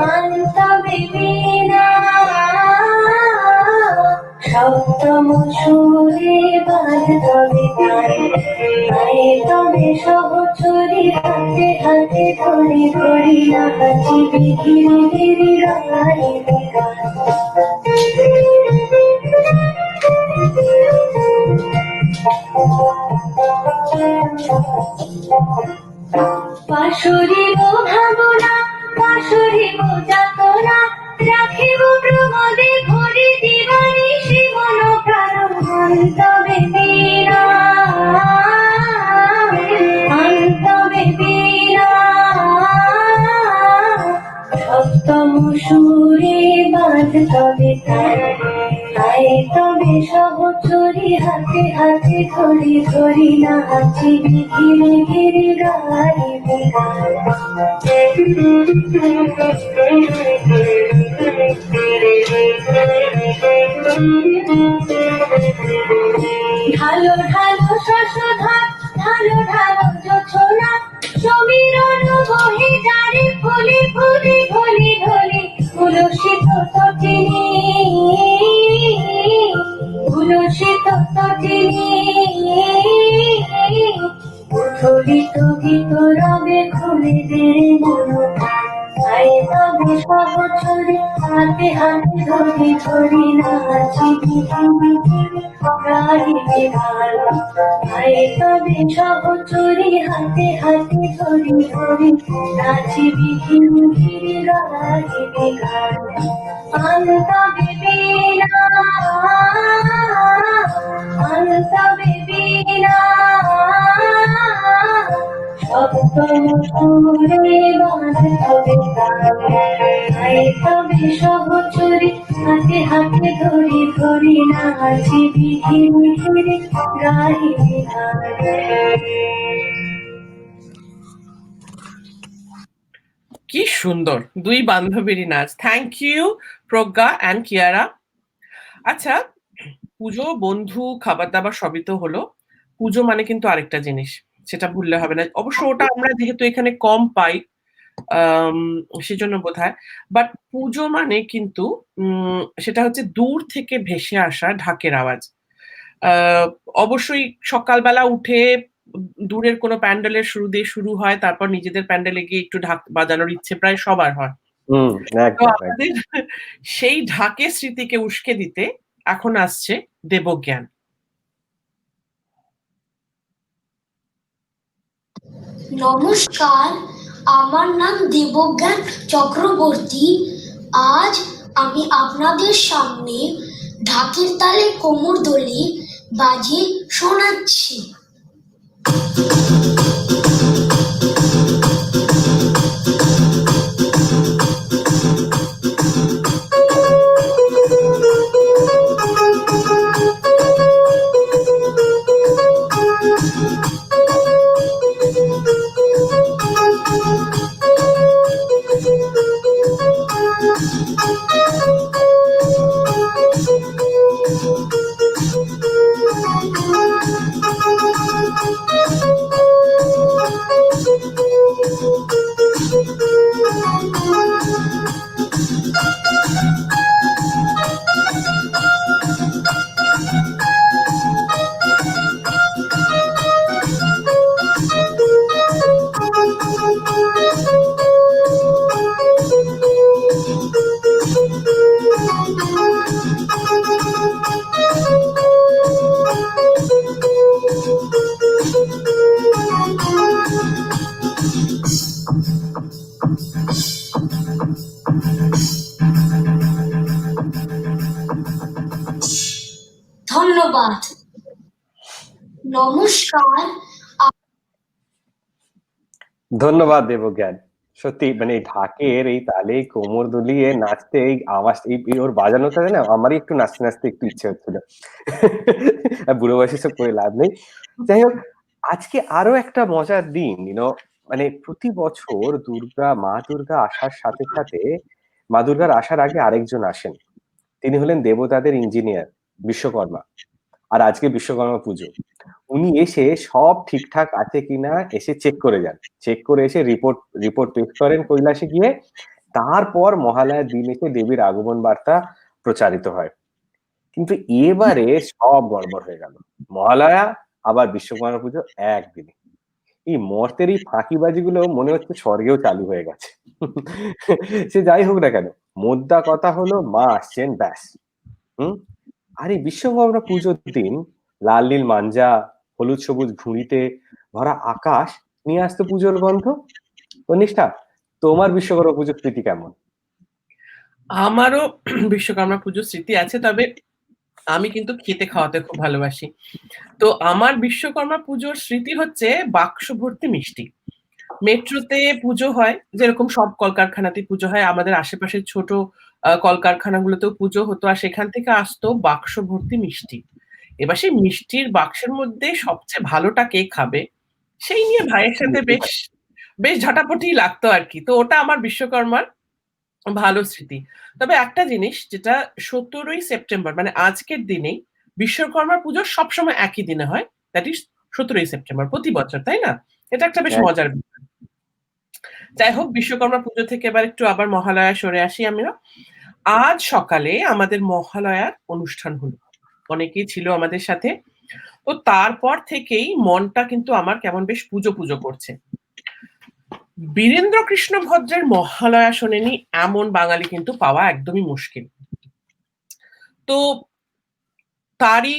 গান তবে বীণা, সপ্তম সুরে বাজ তবে গান। আয় তবে সহচরি হাতে হাতে ধরি ধরি নাচিবি ঘিরি ঘিরি গাইবে গান। পাশুরিব ভাবনা, পাশুরিব যাতনা, রাখিব প্রমোদে ভরি দিবানিশি মন প্রাণ। তবে বীণা, তবে বীণা, সপ্তম সুরে বাজ তবে তার। আয় তবে সহচ চুরি হাতে হাতে ধরি ধরি নাচি ঘিরে ঘিরে গাইবে ঢালো ঢালো শশধার ঢালো ঢালো জোছনা সমীরণ বহে যারে ফুলি ফুলি ঢলি ঢলি তুলসিত তটিনী তুলসিত তটিনী উথলিত গীত রবে খুলে দে মনটা আয় তবে সহচরে হাতে হাতে ধরি ধরি নাচি পৃথিবী গাইবে গান আয় তবে সহচরে হাতে হাতে ধরি ধরি নাচি পৃথিবী গাইবে গান আনতবে বীণা আনতবে বীণা শব্দ সুরে বাঁধবে গান আয় তবে সহচরে হাতে হাতে ধরি ধরি নাচি পৃথিবী ঘিরে গাইবে গান। কি সুন্দর দুই বান্ধবীরই নাচ। Thank you Pragya and Kiara. আচ্ছা, পুজো, বন্ধু, খাবার দাবার সবই তো হলো। পুজো মানে কিন্তু আরেকটা জিনিস, সেটা ভুললে হবে না। অবশ্য ওটা আমরা যেহেতু এখানে কম পাই সেজন্য বোধহয়, বাট পুজো মানে কিন্তু সেটা হচ্ছে দূর থেকে ভেসে আসা ঢাকের আওয়াজ। অবশ্যই সকালবেলা উঠে দূরের কোনো প্যান্ডেলের শুরু দিয়ে শুরু হয়, তারপর নিজেদের প্যান্ডেলে গিয়ে একটু ঢাক বাজানোর ইচ্ছে প্রায় সবার হয়। তো আমাদের সেই ঢাকের স্মৃতিকে উস্কে দিতে এখন আসছে দেবজ্ঞান। নমস্কার, আমার নাম দেবজ্ঞান চক্রবর্তী। আজ আমি আপনাদের সামনে ঢাকের তালে কোমর দোলে বাজিয়ে শোনাচ্ছি। ধন্যবাদ। নমস্কার। ধন্যবাদ দেবজ্ঞান। সত্যি মানে ঢাকের এই তালে কোমর দুলিয়ে নাচতে এই আওয়াজ ওর বাজানোটা না আমারই একটু নাচতে নাচতে একটু ইচ্ছে হচ্ছিল। বুড়ো বয়সে সব করে লাভ নেই। যাই হোক, আজকে আরো একটা মজার দিন, মানে প্রতি বছর মা দুর্গা আসার সাথে সাথে মা দুর্গার আসার আগে আরেকজন আসেন। তিনি হলেন দেবতাদের ইঞ্জিনিয়ার বিশ্বকর্মা। আর আজকে বিশ্বকর্মা পুজো। উনি এসে সব ঠিকঠাক আছে কিনা এসে চেক করে যান, চেক করে এসে রিপোর্ট পেশ করেন কৈলাসে গিয়ে। তারপর মহালয়ার দিন এসে দেবীর আগমন বার্তা প্রচারিত হয়। কিন্তু এবারে সব গড়বড় হয়ে গেল। মহালয়া আবার বিশ্বকর্মা পুজো একদিনে। এই মর্তের এই ফাঁকিবাজি গুলো মনে হচ্ছে স্বর্গেও চালু হয়ে গেছে। সে যাই হোক না কেন, মোদ্দা কথা হলো মা আসছেন, ব্যাস। আর এই বিশ্বকর্মা পুজোর দিন লাল নীল মাঞ্জা, হলুদ সবুজ ঘুড়িতে ভরা আকাশ নিয়ে আসতো পুজোর গন্ধ। কনিষ্ঠা, তোমার বিশ্বকর্মা পুজোর স্মৃতি কেমন? আমারও বিশ্বকর্মা পুজোর স্মৃতি আছে, তবে আমি কিন্তু খেতে খাওয়াতে খুব ভালোবাসি। তো আমার বিশ্বকর্মা পুজোর স্মৃতি হচ্ছে বাক্স ভর্তি মিষ্টি। মেট্রোতে পুজো হয়, যেরকম সব কলকারখানাতে পুজো হয়, আমাদের আশেপাশের ছোট কলকারখানাগুলোতেও পুজো হতো, আর সেখান থেকে আসতো বাক্স ভর্তি মিষ্টি। এবার সেই মিষ্টির বাক্সের মধ্যে সবচেয়ে ভালোটা কে খাবে, সেই নিয়ে ভাইয়ের সাথে বেশ ঝাঁটাপটি লাগতো আরকি। তো ওটা আমার বিশ্বকর্মার ভালো স্মৃতি। তবে একটা জিনিস যেটা ১৭ই সেপ্টেম্বর মানে আজকের দিনেই বিশ্বকর্মা পুজো সবসময় একই দিনে হয়। দ্যাট ইস ১৭ই সেপ্টেম্বর প্রতি বছর, তাই না? এটা একটা বেশ মজার বিষয়। যাই হোক, বিশ্বকর্মা পুজো থেকে এবার একটু আবার মহালয়া সরে আসি আমরা। আজ সকালে আমাদের মহালয়ার অনুষ্ঠান হলো। অনেকেই ছিল আমাদের সাথে। তো তারপর থেকেই মনটা কিন্তু আমার কেমন বেশ পুজো করছে। বীরেন্দ্রকৃষ্ণ ভদ্রের মহালয়া শোনেনি এমন বাঙালি কিন্তু পাওয়া একদমই মুশকিল। তো তারই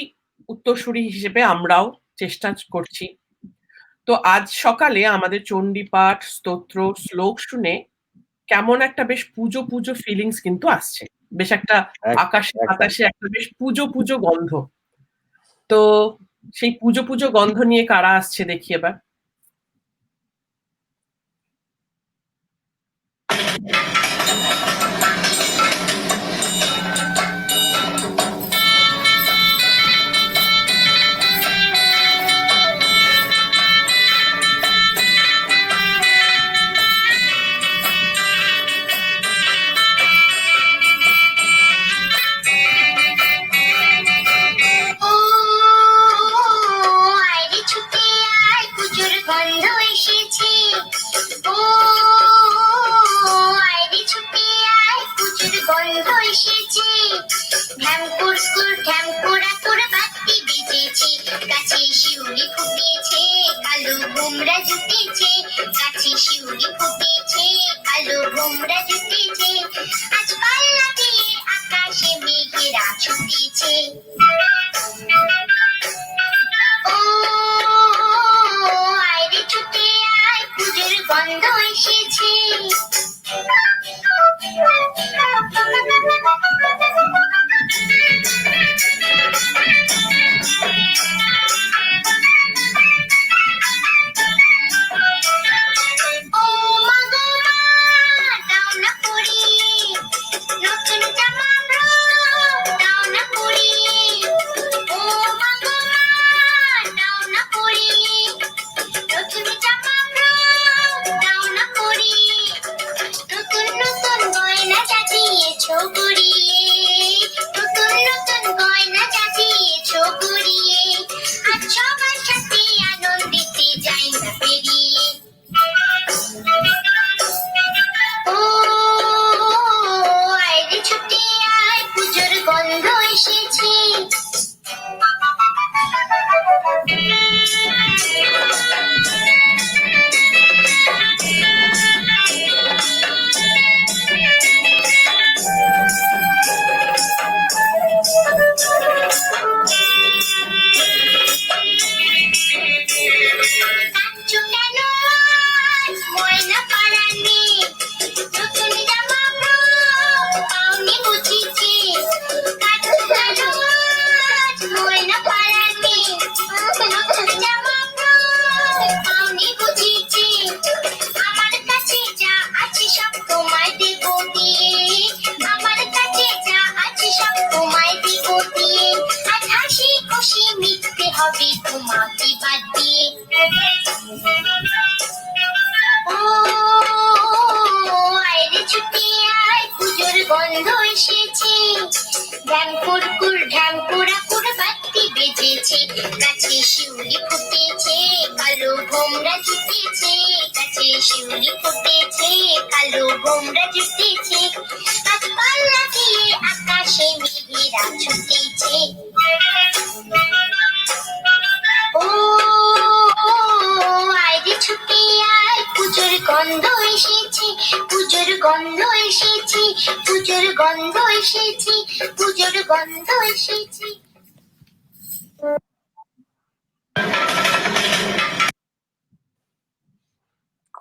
উত্তরসূরি হিসেবে আমরাও চেষ্টা করছি। তো আজ সকালে আমাদের চণ্ডীপাঠ, স্তোত্র, শ্লোক শুনে কেমন একটা বেশ পুজো ফিলিংস কিন্তু আসছে। বেশ একটা আকাশে বাতাসে একটা বেশ পুজো গন্ধ। তো সেই পুজো গন্ধ নিয়ে কারা আসছে দেখি এবার।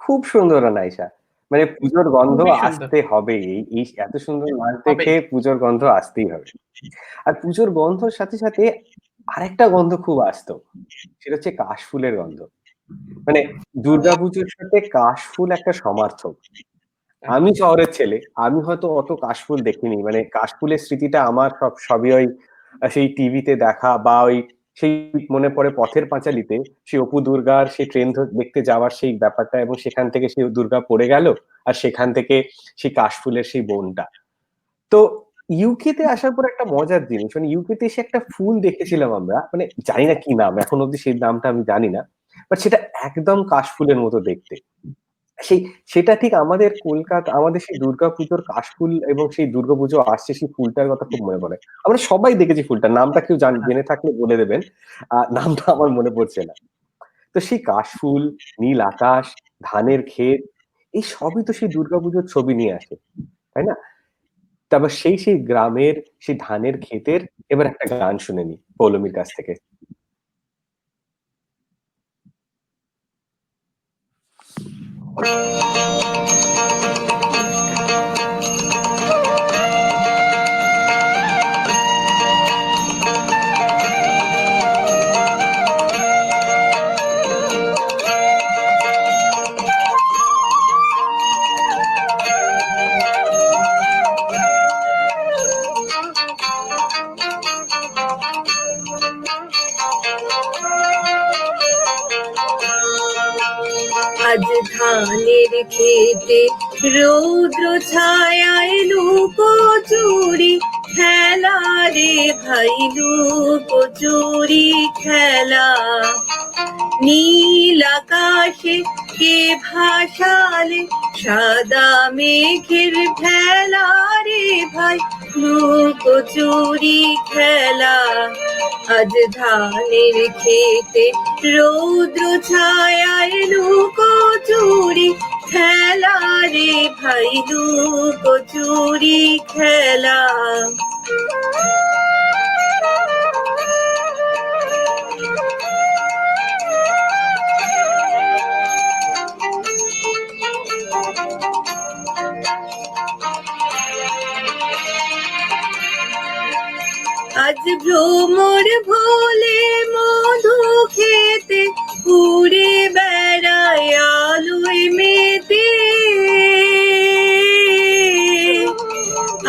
খুব সুন্দর আনাইসা। মানে পুজোর গন্ধ খুবই সুন্দর। আসতে হবে। এই এত সুন্দর নাচ দেখে পুজোর গন্ধ আসতেই হবে। আর পুজোর গন্ধর সাথে আরেকটা গন্ধ খুব আসতো। সেটা হচ্ছে কাশফুলের গন্ধ। মানে দুর্গাপুজোর সাথে কাশফুল একটা সমার্থক। আমি শহরের ছেলে। আমি হয়তো অত কাশফুল দেখিনি। মানে কাশফুলের স্মৃতিটা আমার সবই ওই সেই টিভিতে দেখা বা সেই মনে পড়ে পথের পাঁচালীতে সেই অপু দুর্গার সেই ট্রেন দেখতে যাওয়ার সেই ব্যাপারটা, এবং সেখান থেকে সেই দুর্গা পড়ে গেল আর সেখান থেকে সেই কাশফুলের সেই বোনটা। তো ইউকে তে আসার পর একটা মজার জিনিস, মানে ইউকে তে এসে একটা ফুল দেখেছিলাম আমরা, মানে জানি না কি নাম, এখন অব্দি সেই নামটা আমি জানি না, বাট সেটা একদম কাশফুলের মতো দেখতে। সেটা ঠিক আমাদের কলকাতা, আমাদের সেই দুর্গাপুজোর কাশফুল এবং সেই দুর্গাপুজো আসছে, সেই ফুলটার কথা খুব মনে পড়ে। আমরা সবাই দেখেছি ফুলটার নামটা, কেউ জেনে থাকলে বলে দেবেন। নামটা আমার মনে পড়ছে না। তো সেই কাশফুল, নীল আকাশ, ধানের ক্ষেত, এই সবই তো সেই দুর্গাপুজোর ছবি নিয়ে আসে, তাই না? তারপর সেই গ্রামের সেই ধানের ক্ষেতের এবার একটা গান শুনে নিই পৌলমীর কাছ থেকে। আজ ধানের খেতে রৌদ্র ছায়ায় লুকোচুরি খেলা রে ভাই, লুকোচুরি খেলা। নীল আকাশে কে ভাসালে সাদা মেঘের ভেলা রে ভাই, লুকোচুরি খেলা। আজ ধানের খেতে রৌদ্র ছায়ায় লুকোচুরি খেলা রে ভাই, লুকোচুরি খেলা। আজ ভ্রমর ভোলে মধু খেতে উড়ে বেড়ায় আলোয় মেতে।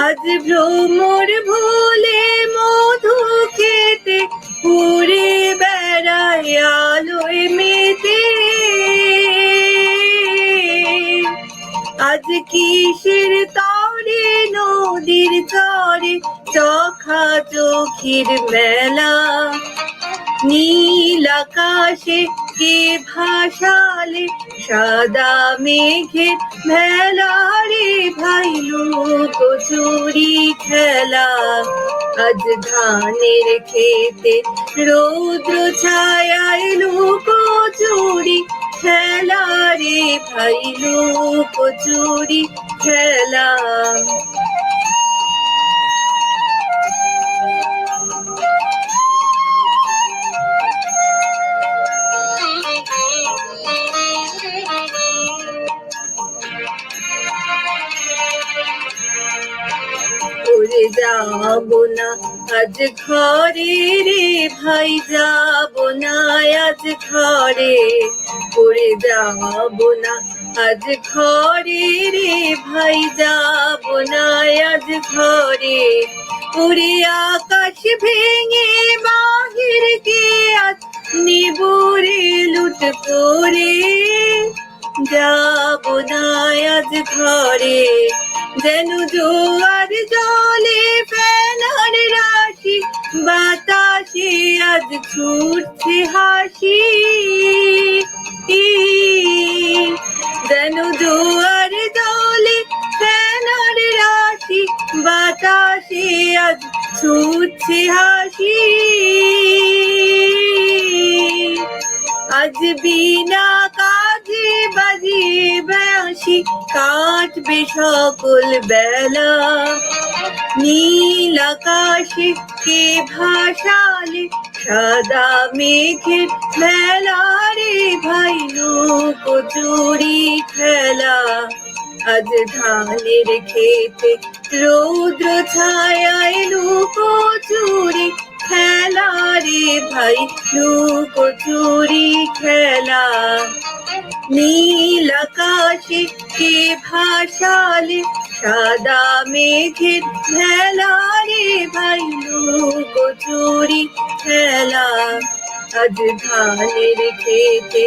আজ ভ্রমর ভোলে মধু খেতে উড়ে বেড়ায় আলোয় মেতে। আজ কিসের তরে নদীর চরে চোখা চোখের মেলা। নীল আকাশে কে ভাসালে সাদা মেঘের ভেলা রে ভাই, লুকোচুরি খেলা। আজ ধানের খেতে রৌদ্র ছায়ায় লুকোচুরি খেলা রে ভাই, লুকোচুরি খেলা। ওরে যাবো না আজ ঘরে রে ভাই, যাবো না আজ ঘরে। ওরে যাবো না আজ ঘরে রে ভাই, যাবো না আজ ঘরে। ওরে আকাশ ভেঙে বাহির কে আজ নিবরে লুট করে। যাবো না আজ ঘরে, যেন জোয়ার জলে ফেনার রাশি বাতাসে আজ ছুটছে হাসি। যেন জোয়ার জলে ফেনার রাশি বাতাসে আজ ছুটছে হাসি। আজ বিনা কাজে বাজিয়ে বাঁশি কাটবে সকল বেলা। নীল আকাশে কে ভাসালে সাদা মেঘের ভেলা রে ভাই, লুকোচুরি খেলা। আজ ধানের খেতে রৌদ্র ছায়ায় লুকোচুরি খেলা রে ভাই, লুকোচুরি খেলা। নীল আকাশে কে ভাসালে সাদা মেঘের ভেলা রে ভাই লুকোচুরি খেলা। আজ ধানের খেতে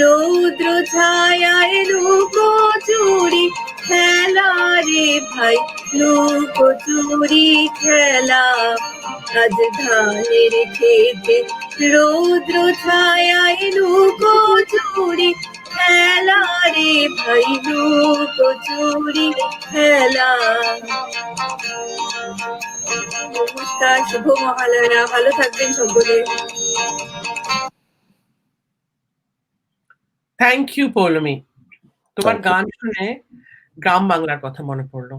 রৌদ্র ছায়ায় লুকোচুরি খেলা রে ভাই লুকোচুরি খেলা। আজ ধানের খেতে রৌদ্র ছায়ায় লুকোচুরি খেলা রে ভাই লুকোচুরি খেলা। নমস্কার, শুভ মহালয়া, ভালো থাকবেন সকলে। Thank you Poulami. তোমার Thank you. গান শুনে গ্রাম বাংলার কথা মনে পড়লো।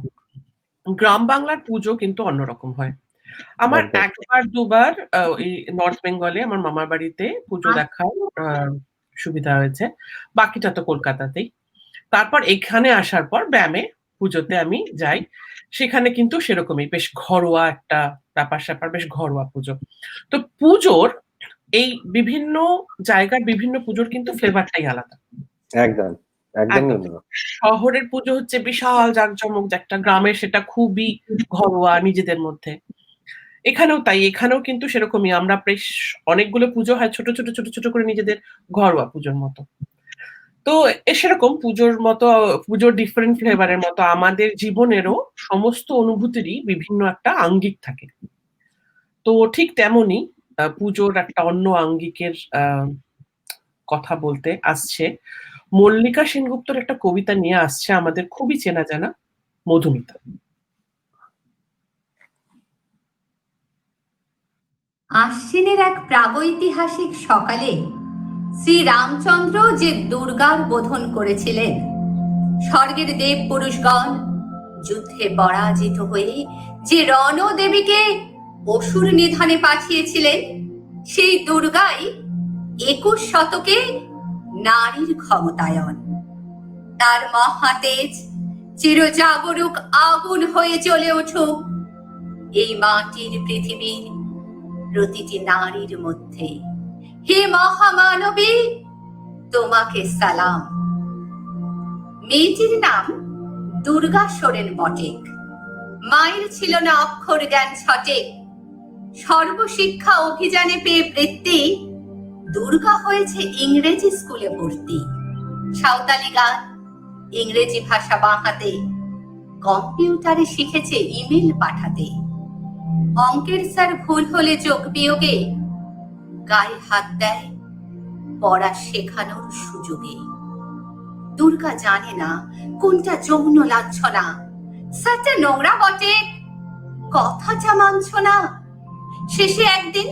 গ্রাম বাংলার পুজো কিন্তু অন্যরকম হয়। আমার একদম। একবার দুবার এই নর্থ বেঙ্গলে আমার মামার বাড়িতে পুজো দেখার সুবিধা হয়েছে, বাকিটা তো কলকাতাতেই। তারপর এখানে আসার পর ব্যামে পুজোতে আমি যাই, সেখানে কিন্তু সেরকমই বেশ ঘরোয়া একটা ব্যাপার স্যাপার, বেশ ঘরোয়া পুজো। তো পুজোর এই বিভিন্ন জায়গার বিভিন্ন পুজোর কিন্তু ফ্লেভারটাই আলাদা। একদম, একদমই একদম। অন্য। শহরের পুজো হচ্ছে বিশাল জাঁকজমক, একটা গ্রামের সেটা খুবই ঘরোয়া নিজেদের মধ্যে। এখানেও তাই, এখানেও কিন্তু সেরকমই, আমরা বেশ অনেকগুলো পুজো হয় ছোট ছোট ছোট ছোট করে নিজেদের ঘরোয়া পুজোর মতো। তো সেরকম পুজোর মতো, পুজোর ডিফারেন্ট ফ্লেভারের মতো আমাদের জীবনেরও সমস্ত অনুভূতিরই বিভিন্ন একটা আঙ্গিক থাকে। তো ঠিক তেমনই পুজোর একটা অন্য আঙ্গিকের কথা বলতে আসছে মল্লিকা সেনগুপ্তর একটা কবিতা নিয়ে আসছে আমাদের খুবই চেনা জানা মধুমিতা। আশ্বিনের এক প্রাগৈতিহাসিক সকালে শ্রীরামচন্দ্র যে দুর্গার বোধন করেছিলেন, স্বর্গের দেব পুরুষগণ যুদ্ধে পরাজিত হয়ে যে রণদেবীকে অসুর নিধনে পাঠিয়েছিলেন, সেই দুর্গাই 21 শতকে নারীর ক্ষমতায়ন। তার মহাতেজ চিরজাগরুক আগুন হয়ে জ্বলে উঠুক এই মাটির পৃথিবীর প্রতিটি নারীর মধ্যে। হে মহামানবী, তোমাকে সালাম। মেয়েটির নাম দুর্গা সোরেন বটেক। মায়ের ছিল না অক্ষর জ্ঞান সঠিক। সর্বশিক্ষা অভিযানে পেয়ে বৃত্তি, দুর্গা হয়েছে ইংরেজি স্কুলে ভর্তি। সাঁওতালি গান, ইংরেজি ভাষা বাঁহাতে, কম্পিউটারে শিখেছে ইমেল পাঠাতে। অঙ্কের স্যার ভুল হলে যোগ বিয়োগে গায়ে হাত দেয় পড়া শেখানোর সুযোগে। দুর্গা জানে না কোনটা যৌন লাঞ্ছনা। স্যারটা নোংরা বটে, কথাটা মানছ না। শেষে একদিন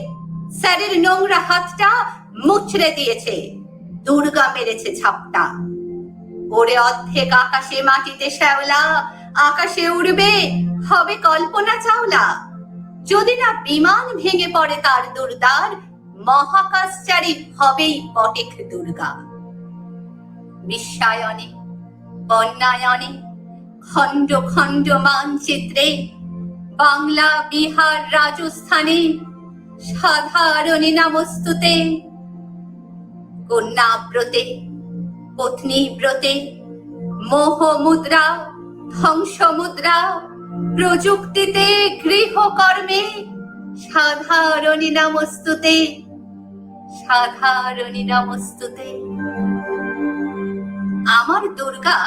স্যারের নোংরা হাতটা মুচড়ে দিয়েছে, দুর্গা মেরেছে ঝাপটা। ওরে অর্ধেক আকাশে মাটিতে শ্যাওলা, আকাশে উড়বে হবে কল্পনা চাওলা। যদি না বিমান ভেঙে পড়ে তার দুর্দার, মহাকাশচারী হবেই বটেক দুর্গা। বিশ্বায়নে, বন্যায়নে, খণ্ড খণ্ড মানচিত্রে, বাংলা, বিহার, রাজস্থানে সাধারণী নমস্তুতে। কন্যা ব্রতে, পত্নী ব্রতে, মোহ মুদ্রা, ধ্বংস মুদ্রা, প্রযুক্তিতে, গৃহকর্মে সাধারণী নমস্তুতে, সাধারণী নমস্তুতে। আমার দুর্গা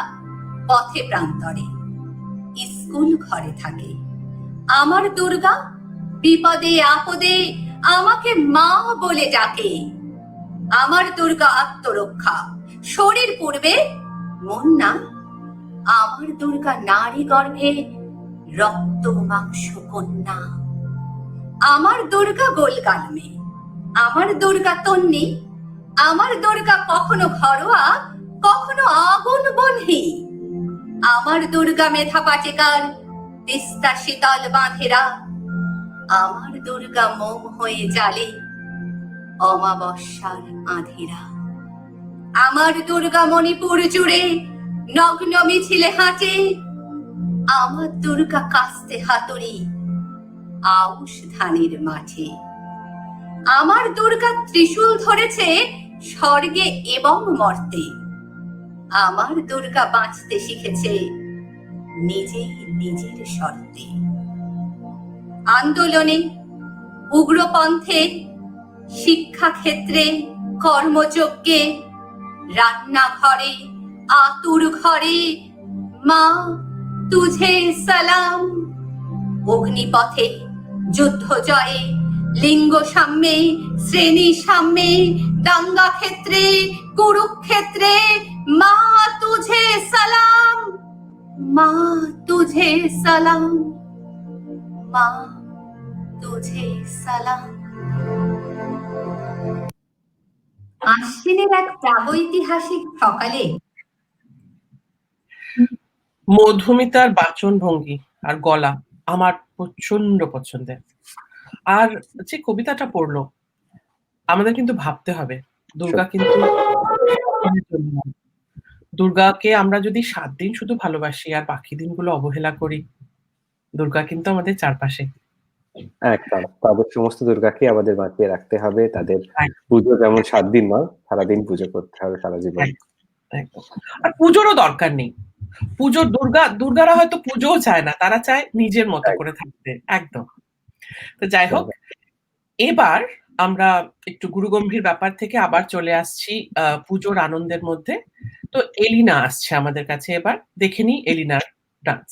পথে প্রান্তরে, স্কুল ঘরে থাকে। আমার দুর্গা বিপদে আপদে আমাকে মা বলে ডাকে। আমার দুর্গা আত্মরক্ষা, শরীর পূর্বে মন না। আমার দুর্গা নারী গর্ভে রক্ত মাংস কন্যা। আমার দুর্গা গোলগাল মেয়ে, আমার দুর্গা তন্নি। আমার দুর্গা কখনো ঘরোয়া, কখনো আগুন বনহি। আমার দুর্গা মেধা পাটেকার, তিস্তা শীতল বাঁধেরা। আমার দুর্গা মোম হয়ে জ্বালে অমাবস্যার আঁধেরা। আমার দুর্গা মণিপুর জুড়ে নগ্ন মিছিলে হাঁটে। আমার দুর্গা কাস্তে হাতুড়ি আউশ ধানের মাঠে। আমার দুর্গা ত্রিশূল ধরেছে স্বর্গে এবং মর্তে। আমার দুর্গা বাঁচতে শিখেছে নিজেই নিজের শর্তে। আন্দোলনে, উগ্রপন্থে, শিক্ষাক্ষেত্রে, কর্মযজ্ঞে, রান্নাঘরে, আতুর ঘরে, মা তুঝে সালাম। অগ্নিপথে, যুদ্ধ জয়ে, লিঙ্গ সাম্যে, শ্রেণী সাম্যে, দাঙ্গা ক্ষেত্রে, কুরুক্ষেত্রে, মা তুঝে সালাম, মা তুঝে সালাম, মা তুঝে সালাম। আশ্বিনের এক প্রাগৈতিহাসিক সকালে মধুমিতার বাচন ভঙ্গি আর গলা আমার প্রচন্ড পছন্দের। আর যে কবিতাটা পড়লো, আমাদের কিন্তু ভাবতে হবে দুর্গা কিন্তু দুর্গাকে আমরা যদি 7 দিন শুধু ভালোবাসি আর বাকি দিনগুলো অবহেলা করি, দুর্গা কিন্তু আমাদের চারপাশে। একদম। তাদের সমস্ত দুর্গাকে আমাদের বাঁচিয়ে রাখতে হবে। তাদের একদম, পুজো যেমন 7 দিন নয়, সারাদিন পুজো করতে হবে সারা জীবন। একদম। আর পুজোরও দরকার নেই। দুর্গারা হয়তো পুজোও চায় না, তারা চায় নিজের মতো করে থাকতে। একদম। তো যাই হোক, এবার আমরা একটু গুরুগম্ভীর ব্যাপার থেকে আবার চলে আসছি পুজোর আনন্দের মধ্যে। তো এলিনা আসছে আমাদের কাছে, এবার দেখে নিই এলিনার ডান্স।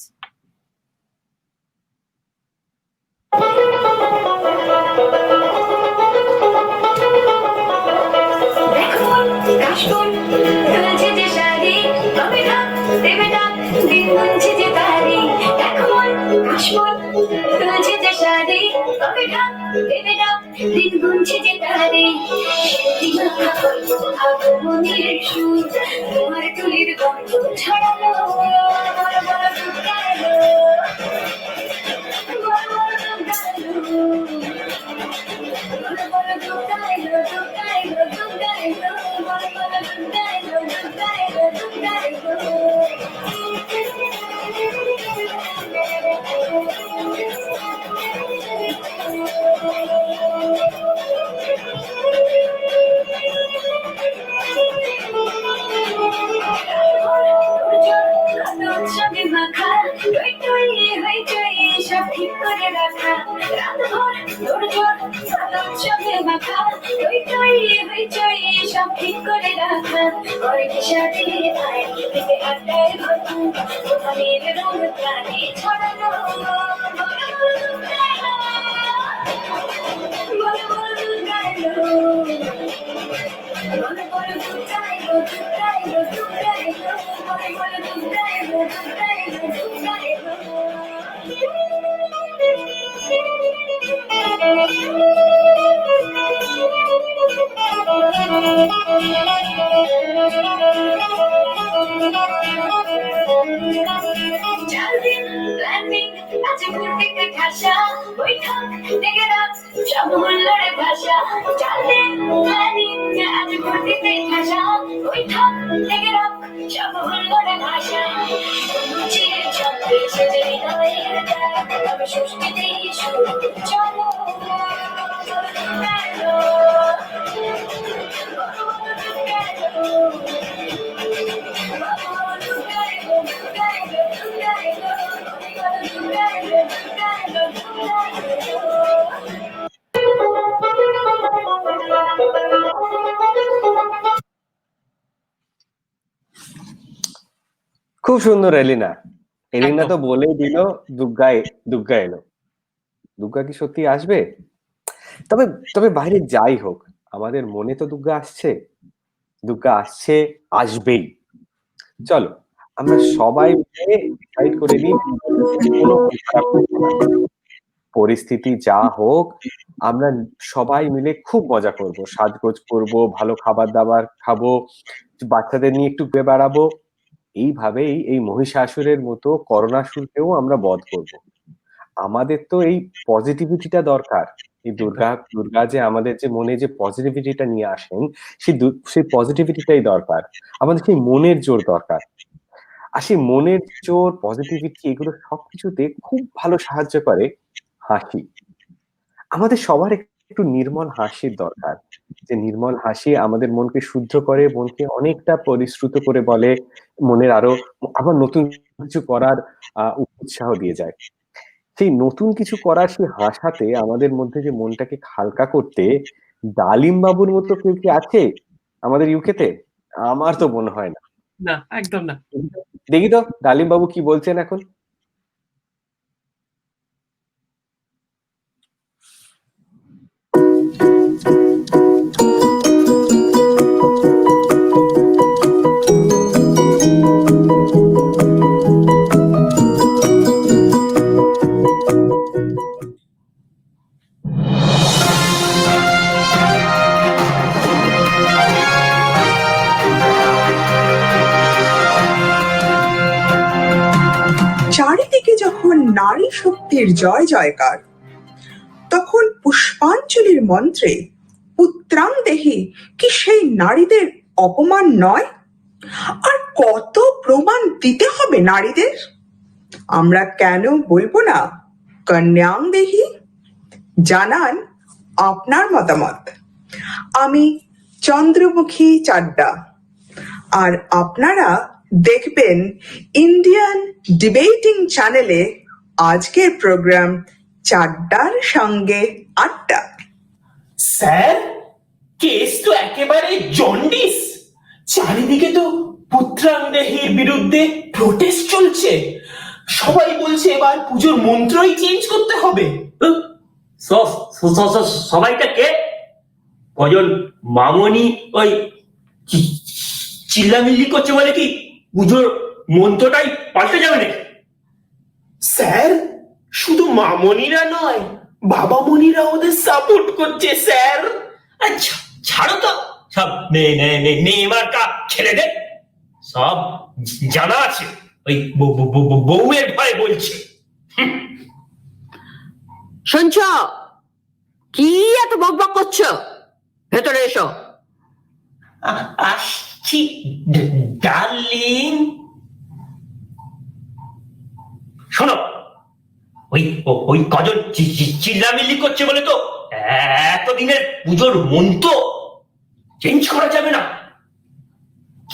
তোমার তুলির গন্ধ ছড়ালো, সব ঠিক করে রাখা, রাতভর তোড়জোড় উৎসবে মাখা, সব ঠিক করে রাখা, অনেক সাথে থেকে আড্ডায় ভরপুর, দোকানের রঙ প্রাণে ছড়ানো, ভাষা বৈঠক থেকে রাত সব হুল্লোড়ে ভাষা, চালের প্ল্যানিং আজ ঘটিতে ভাষা, বৈঠক থেকে রাত সব হুল্লোড়ে ভাষা, চিরে চক্রে সেজে হৃদয়ের ডাক, তবে ষষ্ঠীতেই শুরু চলো খুব সুন্দর এলিনা। এলিনা একদম। তো বলেই দিল দুর্গা এলো। দুর্গা কি সত্যি আসবে? তবে তবে বাইরে যাই হোক, আমাদের মনে তো দুর্গা আসছে, আসবেই। চলো আমরা সবাই মিলে ডিসাইড করে নিই কোনো মন খারাপ করবো না। পরিস্থিতি যা হোক, আমরা সবাই মিলে খুব মজা করব, সাজগোজ করব, ভালো খাবার দাবার খাবো, বাচ্চাদের নিয়ে একটু ঘুরে বেড়াবো। এইভাবেই এই মহিষাসুরের মতো করোনাসুরকেও আমরা বধ করব। আমাদের তো এই পজিটিভিটিটা দরকার। এই দুর্গা যে আমাদের যে মনে যে পজিটিভিটিটা নিয়ে আসেন, সেই পজিটিভিটিটাই দরকার। আমাদের সেই মনের জোর দরকার। আর সেই মনের জোর, পজিটিভিটি, এগুলো সবকিছুতে খুব ভালো সাহায্য করে হাসি। আমাদের সবার একটু নির্মল হাসির দরকার, যে নির্মল হাসি আমাদের মনকে শুদ্ধ করে, মনকে অনেকটা পরিশ্রুত করে বলে, মনের আবার নতুন কিছু করার উৎসাহ দিয়ে যায়। সেই নতুন কিছু করার সেই হাসাতে আমাদের মধ্যে যে মনটাকে হালকা করতে ডালিম বাবুর মতো কেউ কি আছে আমাদের ইউকেতে? আমার তো মনে হয় না। না, একদম না। দেখি তো ডালিম বাবু কি বলছেন এখন। চারিদিকে যখন নারী শক্তির জয় জয়কার, তখন পুষ্পাঞ্জলির মন্ত্রে পুত্রাং দেহি কি সেই নারীদের অপমান নয়? আর কত প্রমাণ দিতে হবে নারীদের? আমরা কেন বলবো না কন্যাং দেহি? জানান আপনার মতামত। আমি চন্দ্রমুখী চাড্ডা, আর আপনারা দেখবেন ইন্ডিয়ান ডিবেটিং চ্যানেলে আজকের প্রোগ্রাম চাড্ডার সঙ্গে আড্ডা। স্যার, কেস তো একেবারে জন্ডিস। চারিদিকে তো পুত্রাংদেহীর বিরুদ্ধে প্রোটেস্ট চলছে। সবাই বলছে এবার পুজোর মন্ত্রই চেঞ্জ করতে হবে। সবাইটা কে? কজন মামনি ওই চিল্লামিল্লি করছে বলে কি পুজোর মন্ত্রটাই পাল্টে যাবে নাকি? স্যার, শুধু মামনিরা নয়, বাবামনিরা ওদের সাপোর্ট করছে স্যার। আচ্ছা, ছাড়ো তো সব মেয়েমার্কা ছেলেদের, সব জানা আছে ওই বউয়ের ভয় বলছে। শুনছ কি এত বকবক করছো? ভেতরে এসো। আসছি ডার্লিং। শোনো, ওই কজন চিল্লামিল্লি করছে বলে তো এতদিনের পুজোর মন্ত্র চেঞ্জ করা যাবে না।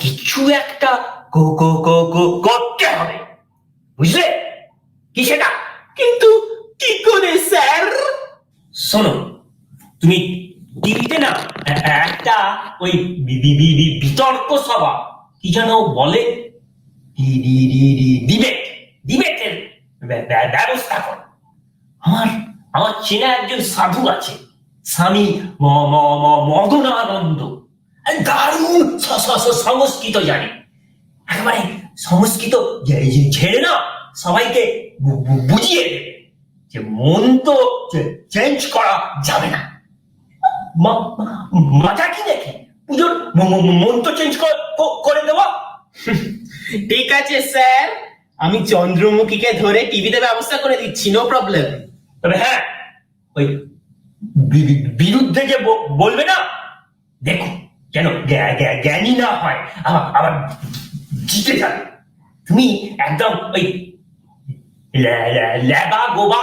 কিছু একটা করতে হবে, বুঝলে? কি সেটা? কিন্তু কি করে স্যার? শোনো, তুমি টিভিতে না একটা ওই বিতর্ক সভা কি যেন বলে, ডিবেটের ব্যবস্থা কর। আমার চেনা একজন সাধু আছে, স্বামী মদনানন্দ। দারুণ সংস্কৃত জানে, একেবারে সংস্কৃত ছেড়ে না সবাইকে বুঝিয়ে দেবে যে মন তো চেঞ্জ করা যাবে না। মজা কি নাকি পুজোর মন তো চেঞ্জ করে দেওয়া? ঠিক আছে স্যার, আমি চন্দ্রমুখীকে ধরে টিভিতে ব্যবস্থা করে দিচ্ছি, নো প্রবলেম। তবে হ্যাঁ, ওই বিরুদ্ধে যে বলবে না, দেখো যেন জ্ঞানী না হয়, আবার জিতে যাবে। তুমি একদম ওই লেবা গোবা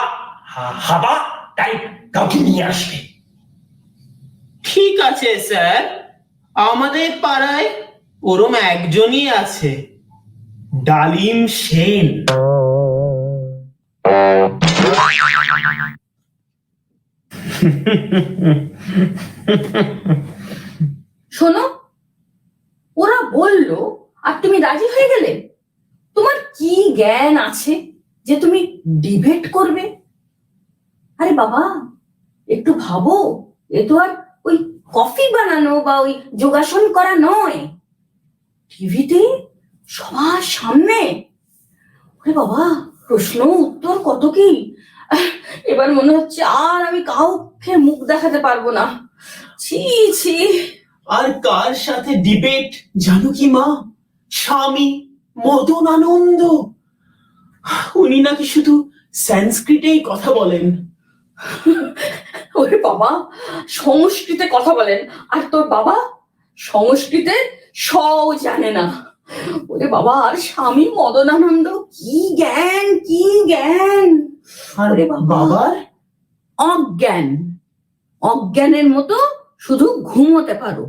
হাবা তাই কাউকে নিয়ে আসবে। ঠিক আছে স্যার, আমাদের পাড়ায় ওরম একজনই আছে, ডালিম সেন। শোনো, ওরা বললো আর তুমি রাজি হয়ে গেলে? তোমার কি জ্ঞান আছে যে তুমি ডিবেট করবে? আরে বাবা, একটু ভাবো, এ তো আর ওই কফি বানানো বা ওই যোগাসন করা নয়, টিভিতে সবার সামনে। আরে বাবা, প্রশ্ন উত্তর কত কি! এবার মনে হচ্ছে আর আমি কাউকে মুখ দেখাতে পারবো না। ছি ছি। আর কার সাথে ডিবেট জানো কি মা? স্বামী মদনানন্দ। উনি নাকি শুধু সংস্কৃতেই কথা বলেন। ওরে বাবা, সংস্কৃতে কথা বলেন, আর তোর বাবা সংস্কৃতে সও জানে না। ওরে বাবা, আর স্বামী মদনানন্দ, কি জ্ঞান, কি জ্ঞান! আরে বাবার অজ্ঞান, অজ্ঞানের মতো শুধু ঘুমোতে পারো।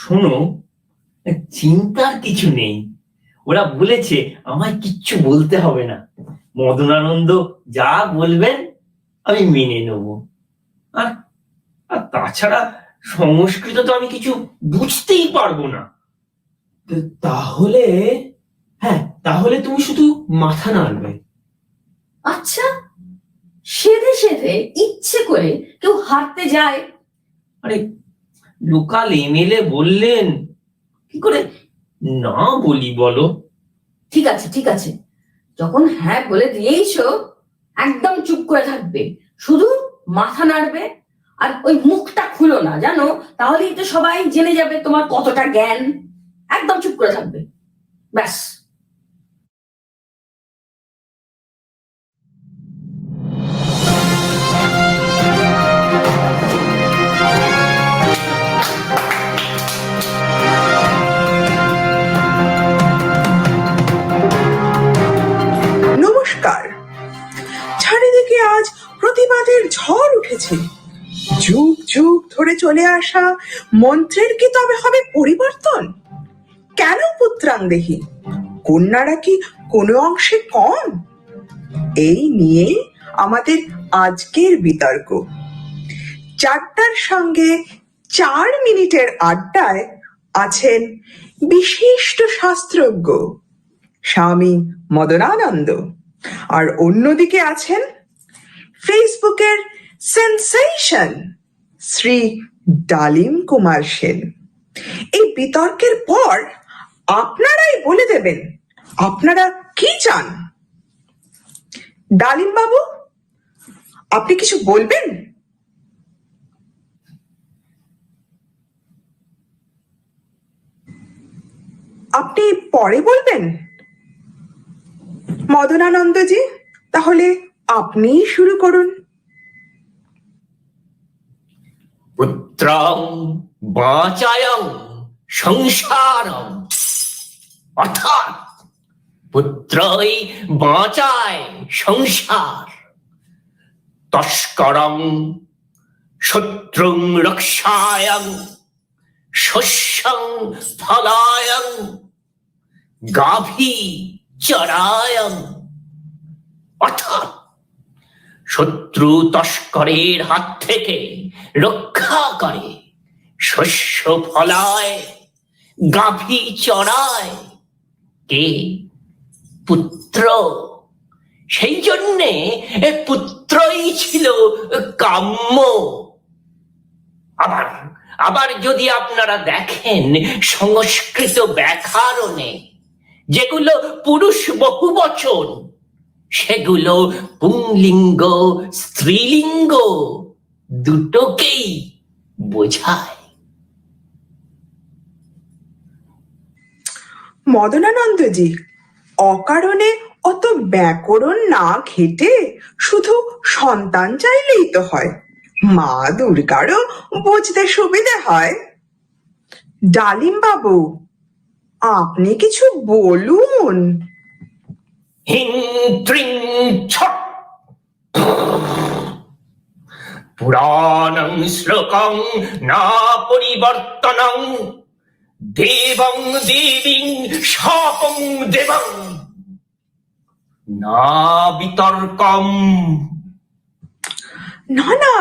শোনো, চিন্তার কিছু নেই। ওরা বলেছে আমায় কিচ্ছু বলতে হবে না, মদনানন্দ যা বলবেন আমি মেনে নেব। আর আর তাছাড়া সংস্কৃত তো আমি কিছু বুঝতেই পারবো না। তাহলে হ্যাঁ, তাহলে তুমি শুধু মাথা নাড়বে। আচ্ছা, সেধে সেধে ইচ্ছে করে কেউ হারতে যায়? আরে লোকাল এমএলএ বললেন, কি করে না বলি বলো? ঠিক আছে ঠিক আছে, যখন হ্যাঁ বলে দিয়েইছো একদম চুপ করে থাকবে, শুধু মাথা নাড়বে আর ওই মুখটা খুলো না, জানো, তাহলেই তো সবাই জেনে যাবে তোমার কতটা জ্ঞান। একদম চুপ করে থাকবে, ব্যাস। নমস্কার। চারিদিকে আজ প্রতিবাদের ঝড় উঠেছে। যুগ যুগ ধরে চলে আসা মন্ত্রের কি তবে হবে পরিবর্তন? কেন পুত্রাংদেহী? কন্যারা কি কোনো অংশে কম? এই নিয়ে আমাদের আজকের বিতর্ক। 4টার সঙ্গে 4 মিনিটের আড্ডায় আছেন বিশিষ্ট শাস্ত্রজ্ঞ স্বামী মদনানন্দ, আর অন্যদিকে আছেন ফেসবুকের সেন্সেশন শ্রী ডালিম কুমার সেন। এই বিতর্কের পর আপনারাই বলে দেবেন আপনারা কি চান। ডালিম বাবু, আপনি কিছু বলবেন? আপনি পরে বলবেন? মদনানন্দজি, তাহলে আপনিই শুরু করুন। পুত্রং বাঁচায়ং সংসারং, অর্থাৎ পুত্রই বাঁচায় সংসার। তস্করং শত্রুং রক্ষায়ং, শস্যং ফলায়ং, গাভী চরায়ং। অর্থাৎ শত্রু তস্করের হাত থেকে রক্ষা করে, শস্য ফলায়, গাভী চড়ায়। কে? পুত্র। সেই জন্যে পুত্রই ছিল কাম্য। আবার আবার যদি আপনারা দেখেন সংস্কৃত ব্যাকরণে যেগুলো পুরুষ বহুবচন, সেগুলো পুংলিঙ্গ স্ত্রীলিঙ্গ দুটোকেই বোঝায়। মদনানন্দজি, অকারণে অত ব্যাকরণ না ঘেটে শুধু সন্তান চাইলেই তো হয়, মা দুর্গারও বুঝতে সুবিধে হয়। ডালিম বাবু, আপনি কিছু বলুন। হিং ত্রিং ছট, পুরাণং শ্লোকং না পরিবর্তনং, দেবং দেবীং শাপং দেবং, না বিতর্কম। না না,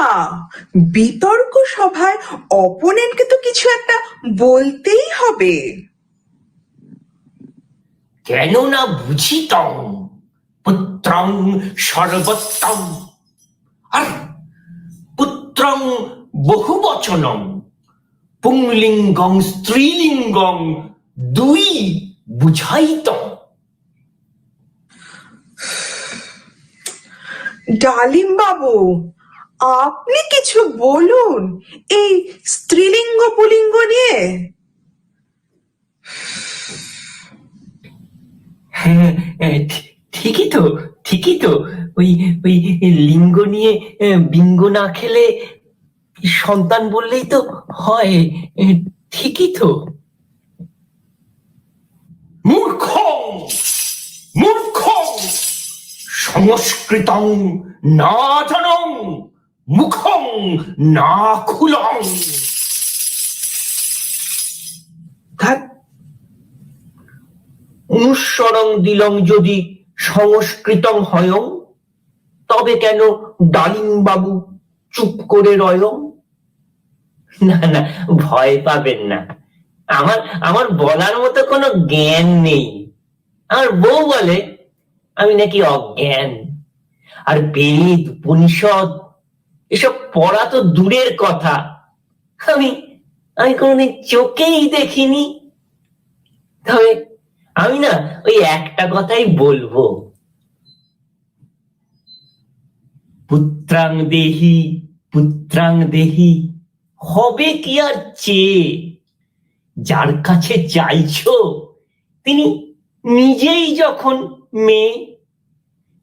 বিতর্ক সভায় অপোনেন্টকে তো কিছু একটা বলতেই হবে। কেন না বুঝিতং পুত্রং সর্বোত্তম। আর পুত্রং বহুবচনং, পুংলিঙ্গং স্ত্রীলিঙ্গং দুই বুঝাইত। ডালিম বাবু, আপনি কিছু বলুন এই স্ত্রীলিঙ্গ পুলিঙ্গ নিয়ে। হ্যাঁ, ঠিকই তো ওই ওই লিঙ্গ নিয়ে বিঙ্গ না খেলে সন্তান বললেই তো হয়। ঠিকই তো। মূর্খ মূর্খ, সংস্কৃতং না জানং, মুখং না খুলং। অনুস্বরং দিলং যদি সংস্কৃতং হয়ং, তবে কেন ডালিমবাবু চুপ করে রয়ং? না না, ভয় পাবেন না, আমার আমার বলার মতো কোনো জ্ঞান নেই। আমার বউ বলে আমি নাকি অজ্ঞান, আর বেদ উপনিষদ এসব পড়া তো দূরের কথা, আমি আমি কোনোদিন চোখেই দেখিনি। তবে আমি না ওই একটা কথাই বলবো, পুত্রাং দেহি পুত্রাং দেহি, হবে কি আর চেয়ে? যার কাছে চাইছো তিনি নিজেই যখন মেয়ে।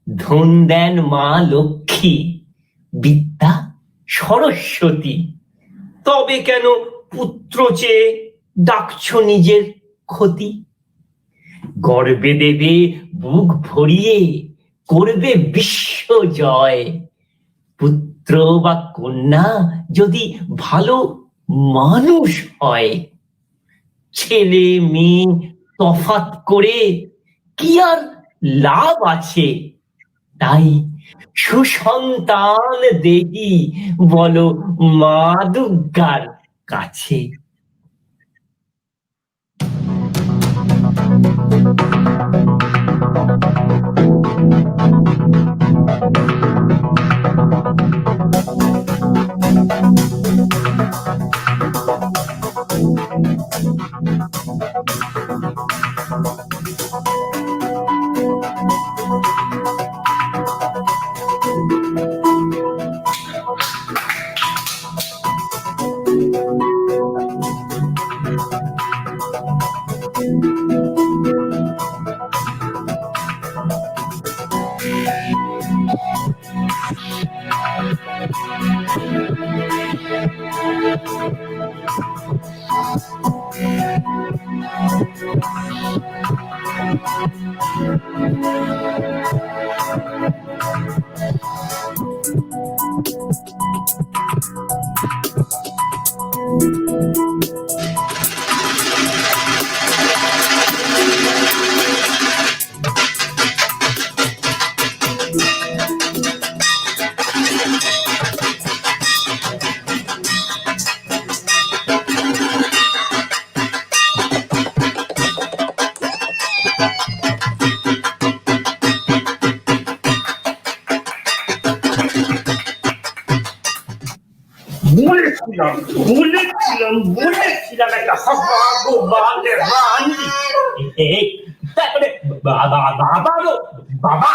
ধন দেন মা লক্ষ্মী, বিদ্যা সরস্বতী, তবে কেন পুত্র চেয়ে ডাকছো নিজের ক্ষতি? গর্বে দেবে বুক ভরিয়ে, করবে বিশ্ব জয়, পুত্র বা কন্যা যদি ভালো মানুষ হয়। ছেলে মেয়ে তফাৎ করে কি আর লাভ আছে? তাই সুসন্তান দেহি বলো মা দুর্গার কাছে। বলেছিলাম একটা ভগবানের রানী। তারপরে বাবা বাবা বাবা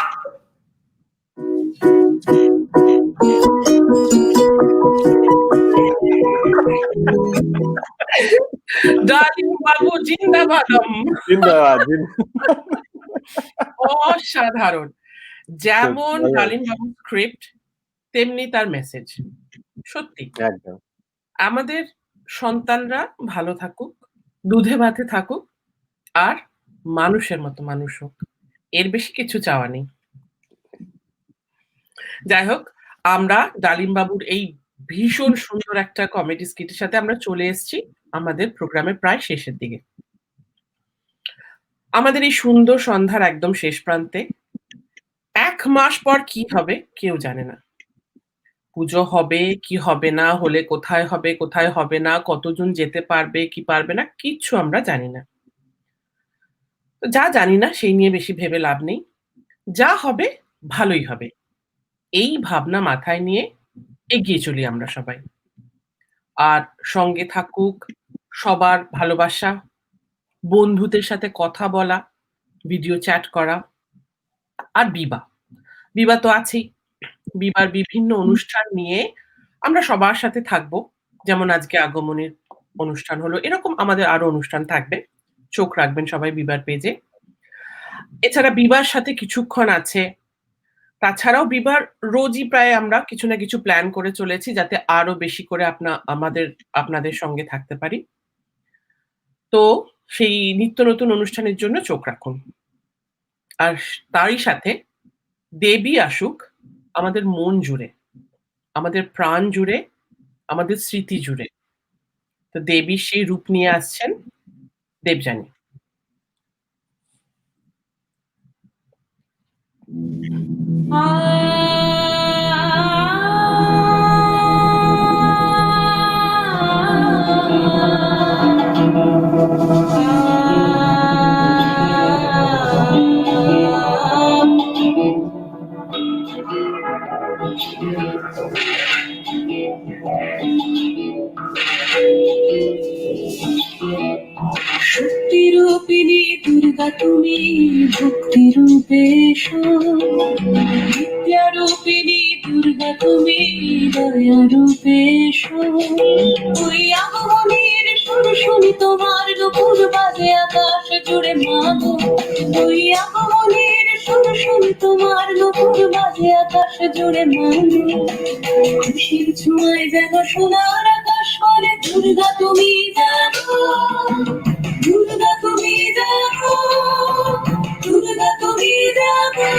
ডালিমবাবু জিন্দাবাদম। জিন্দাবাদ। অসাধারণ। যেমন ডালিমবাবুর স্ক্রিপ্ট তেমনি তার মেসেজ। সত্যি একদম। আমাদের সন্তানরা ভালো থাকুক, দুধে ভাতে থাকুক, আর মানুষের মতো মানুষ হোক, এর বেশি কিছু চাওয়া নেই। যাই হোক, আমরা ডালিমবাবুর এই ভীষণ সুন্দর একটা কমেডি স্কিটের সাথে আমরা চলে এসেছি আমাদের প্রোগ্রামের প্রায় শেষের দিকে। আমাদের এই সুন্দর সন্ধ্যার একদম শেষ প্রান্তে। 1 মাস পর কি হবে কেউ জানে না। পুজো হবে কি হবে না, হলে কোথায় হবে কোথায় হবে না, কতজন যেতে পারবে কি পারবে না, কিচ্ছু আমরা জানি না। যা জানি না সেই নিয়ে বেশি ভেবে লাভ নেই। যা হবে ভালোই হবে, এই ভাবনা মাথায় নিয়ে এগিয়ে চলি আমরা সবাই। আর সঙ্গে থাকুক সবার ভালোবাসা, বন্ধুদের সাথে কথা বলা, ভিডিও চ্যাট করা, আর বিবা তো আছেই। বিবার বিভিন্ন অনুষ্ঠান নিয়ে আমরা সবার সাথে থাকবো। যেমন আজকে আগমনীর অনুষ্ঠান হলো, এরকম আমাদের আরো অনুষ্ঠান থাকবে। চোখ রাখবেন সবাই বিবার পেজে। এছাড়া বিবার সাথে কিছুক্ষণ আছে। তাছাড়াও বিবার রোজই প্রায় আমরা কিছু না কিছু প্ল্যান করে চলেছি, যাতে আরো বেশি করে আপনাদের সঙ্গে থাকতে পারি। তো সেই নিত্য নতুন অনুষ্ঠানের জন্য চোখ রাখুন। আর তারই সাথে দেবী আসুক আমাদের মন জুড়ে, আমাদের প্রাণ জুড়ে, আমাদের স্মৃতি জুড়ে। তো দেবী সেই রূপ নিয়ে আসছেন দেবযানী। শক্তিরূপিণী দুর্গা তুমি, ভক্তি রূপে এসো। বিদ্যারূপিণী দুর্গা তুমি, দয়া রূপে এসো। ওই আগমনের সুর শুনি তোমার নুপুর বাজে আকাশ জুড়ে মাগো। ওই আগমনের সুর শুনি তোমার নুপুর বাজে আকাশ জুড়ে মাগো। খুশির ছোঁয়ায় যেন সোনার আকাশ বলে দুর্গা তুমি জাগো, দুর্গা তুমি জাগো, দুর্গা তুমি জাগো।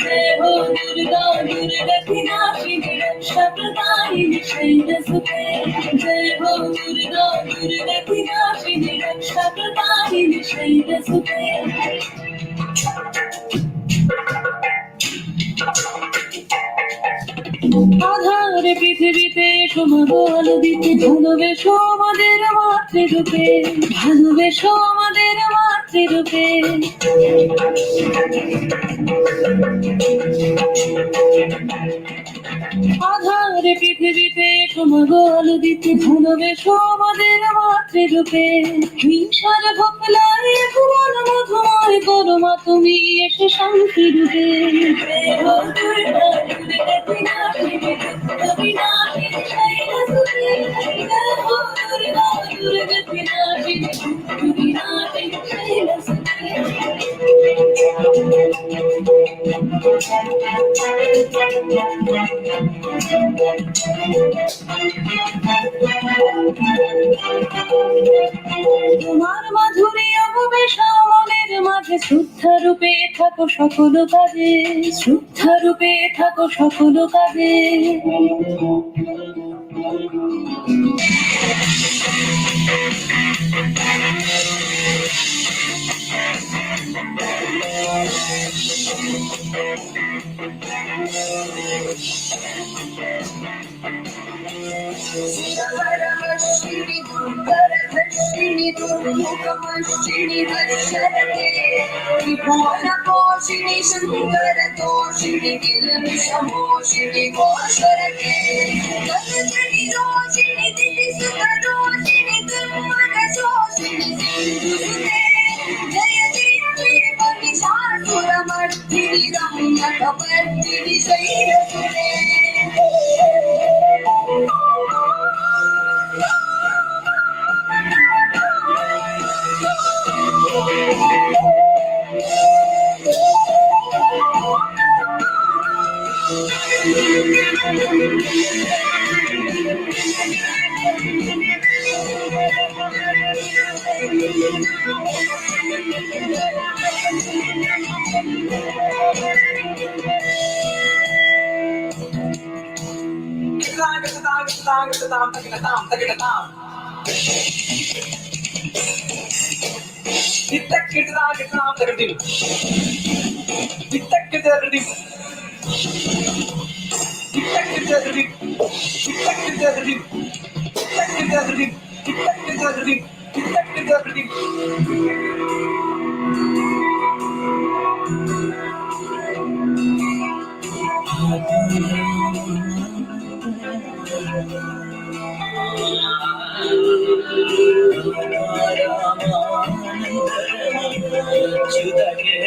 জয় হো দুর্গা, দুর্গা বিনাশিনী রক্ষা প্রদায়িনী শৈলসুতে। জয় হো দুর্গা, দুর্গা বিনাশিনী রক্ষা প্রদায়িনী শৈলসুতে। আধারে পৃথিবীতে সমাগল দিতে ভালোবেসো আমাদের মাতৃরূপে, ভালোবেসো আমাদের মাতৃরূপে। আধারে পৃথিবীতে সমাগল দিতে ভালোবেসো আমাদের মাতৃরূপে। হিংসার ভোকলায় ভুবন মধুময় করো মা তুমি এসে শান্তি রূপে। তোমার মাধুরী অববেশা মনের মাঝে শ্রদ্ধা রূপে থাকো সকল কাজে, শ্রদ্ধা রূপে থাকো সকল কাজে। শিরহরহর্ষিণী দুর্গরধর্ষিণী দুর্মুখমর্ষিণী দর্শরতে। ত্রিভুবনপোষিণী শঙ্করতোষিণী কিলবিষমোষিণী ঘোষরতে। কলত্রনি দোষিণী দিতিসুতদোষিণী দুর্মনশোষিণী সিন্ধুসুতে। জয় জয় বীরপতিশাসুরমর্দিনী রম্যকপর্দিনী শৈলসুতে।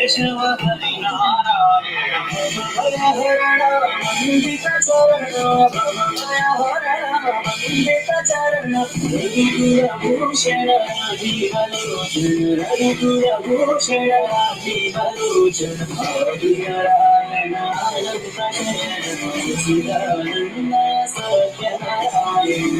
केशव हरि नारायण भय हरण वंदित चरण भय हरण वंदित चरण रघुकुलभूषण राजीवलोचन रघुकुलभूषण राजीवलोचन हरिनारायण सच्चिदानन्द सत्यनारायण।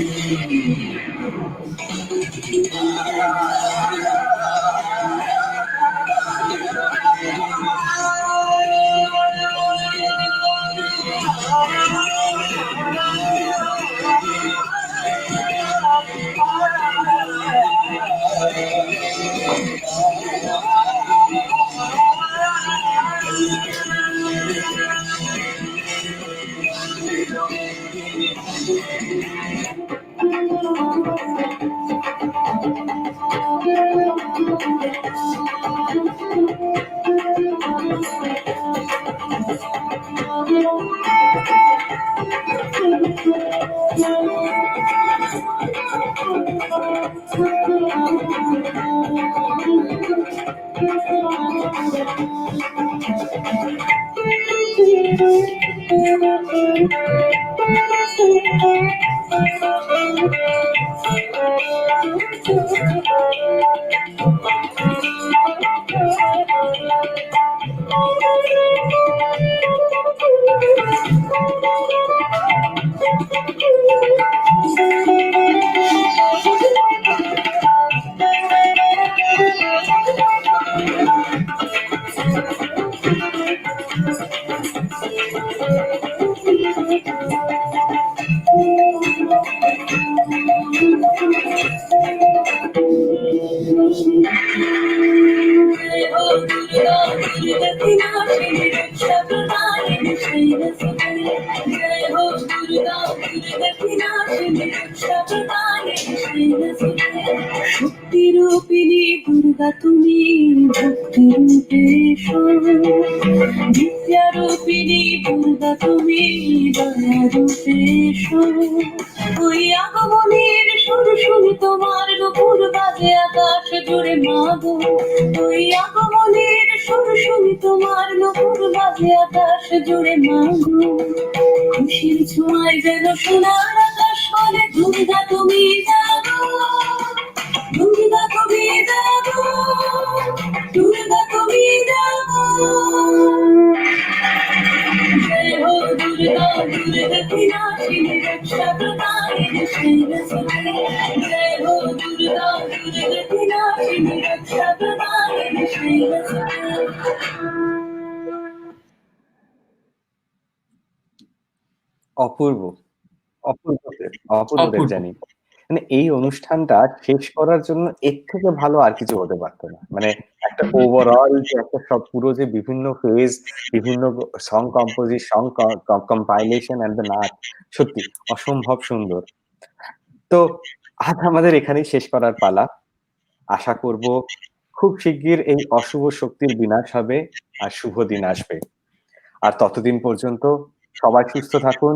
শক্তিরূপিণী দুর্গা তুমি ভক্তিরূপে এসো, বিদ্যারূপিণী দুর্গা তুমি দয়ারূপে এসো। ওই আগমনের সুর শুনি তোমার নুপুর বাজে আকাশ জুড়ে মাগো, ওই আগমনের সুর শুনি তোমার নুপুর বাজে আকাশ জুড়ে মাগো। খুশির ছোঁয়ায় যেন সোনার আকাশ বলে দুর্গা তুমি জাগো, দুর্গা তুমি জাগো, দুর্গা তুমি জাগো। জয় হো দুর্গা, দুর্গা বিনাশিনী রক্ষা প্রদায়িনী শিবসুতে। জয় হো দুর্গা, দুর্গা বিনাশিনী রক্ষা প্রদায়িনী শিবসুতে। অপূর্ব অপূর্ব দেবযানী। মানে এই অনুষ্ঠানটা শেষ করার জন্য এর থেকে ভালো আর কিছু হতে পারতো না। মানে একটা ওভারঅল যে একটা সব পুরো যে বিভিন্ন ফেজ, বিভিন্ন song composition, compilation and the নাচ, সত্যি অসম্ভব সুন্দর। তো আজ আমাদের এখানেই শেষ করার পালা। আশা করব খুব শিগগির এই অশুভ শক্তির বিনাশ হবে আর শুভ দিন আসবে। আর ততদিন পর্যন্ত সবাই সুস্থ থাকুন,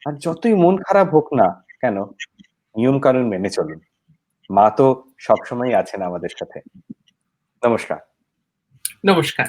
আর যতই মন খারাপ হোক না কেন, নিয়ম কানুন মেনে চলুন। মা তো সবসময় আছেন আমাদের সাথে। নমস্কার। নমস্কার।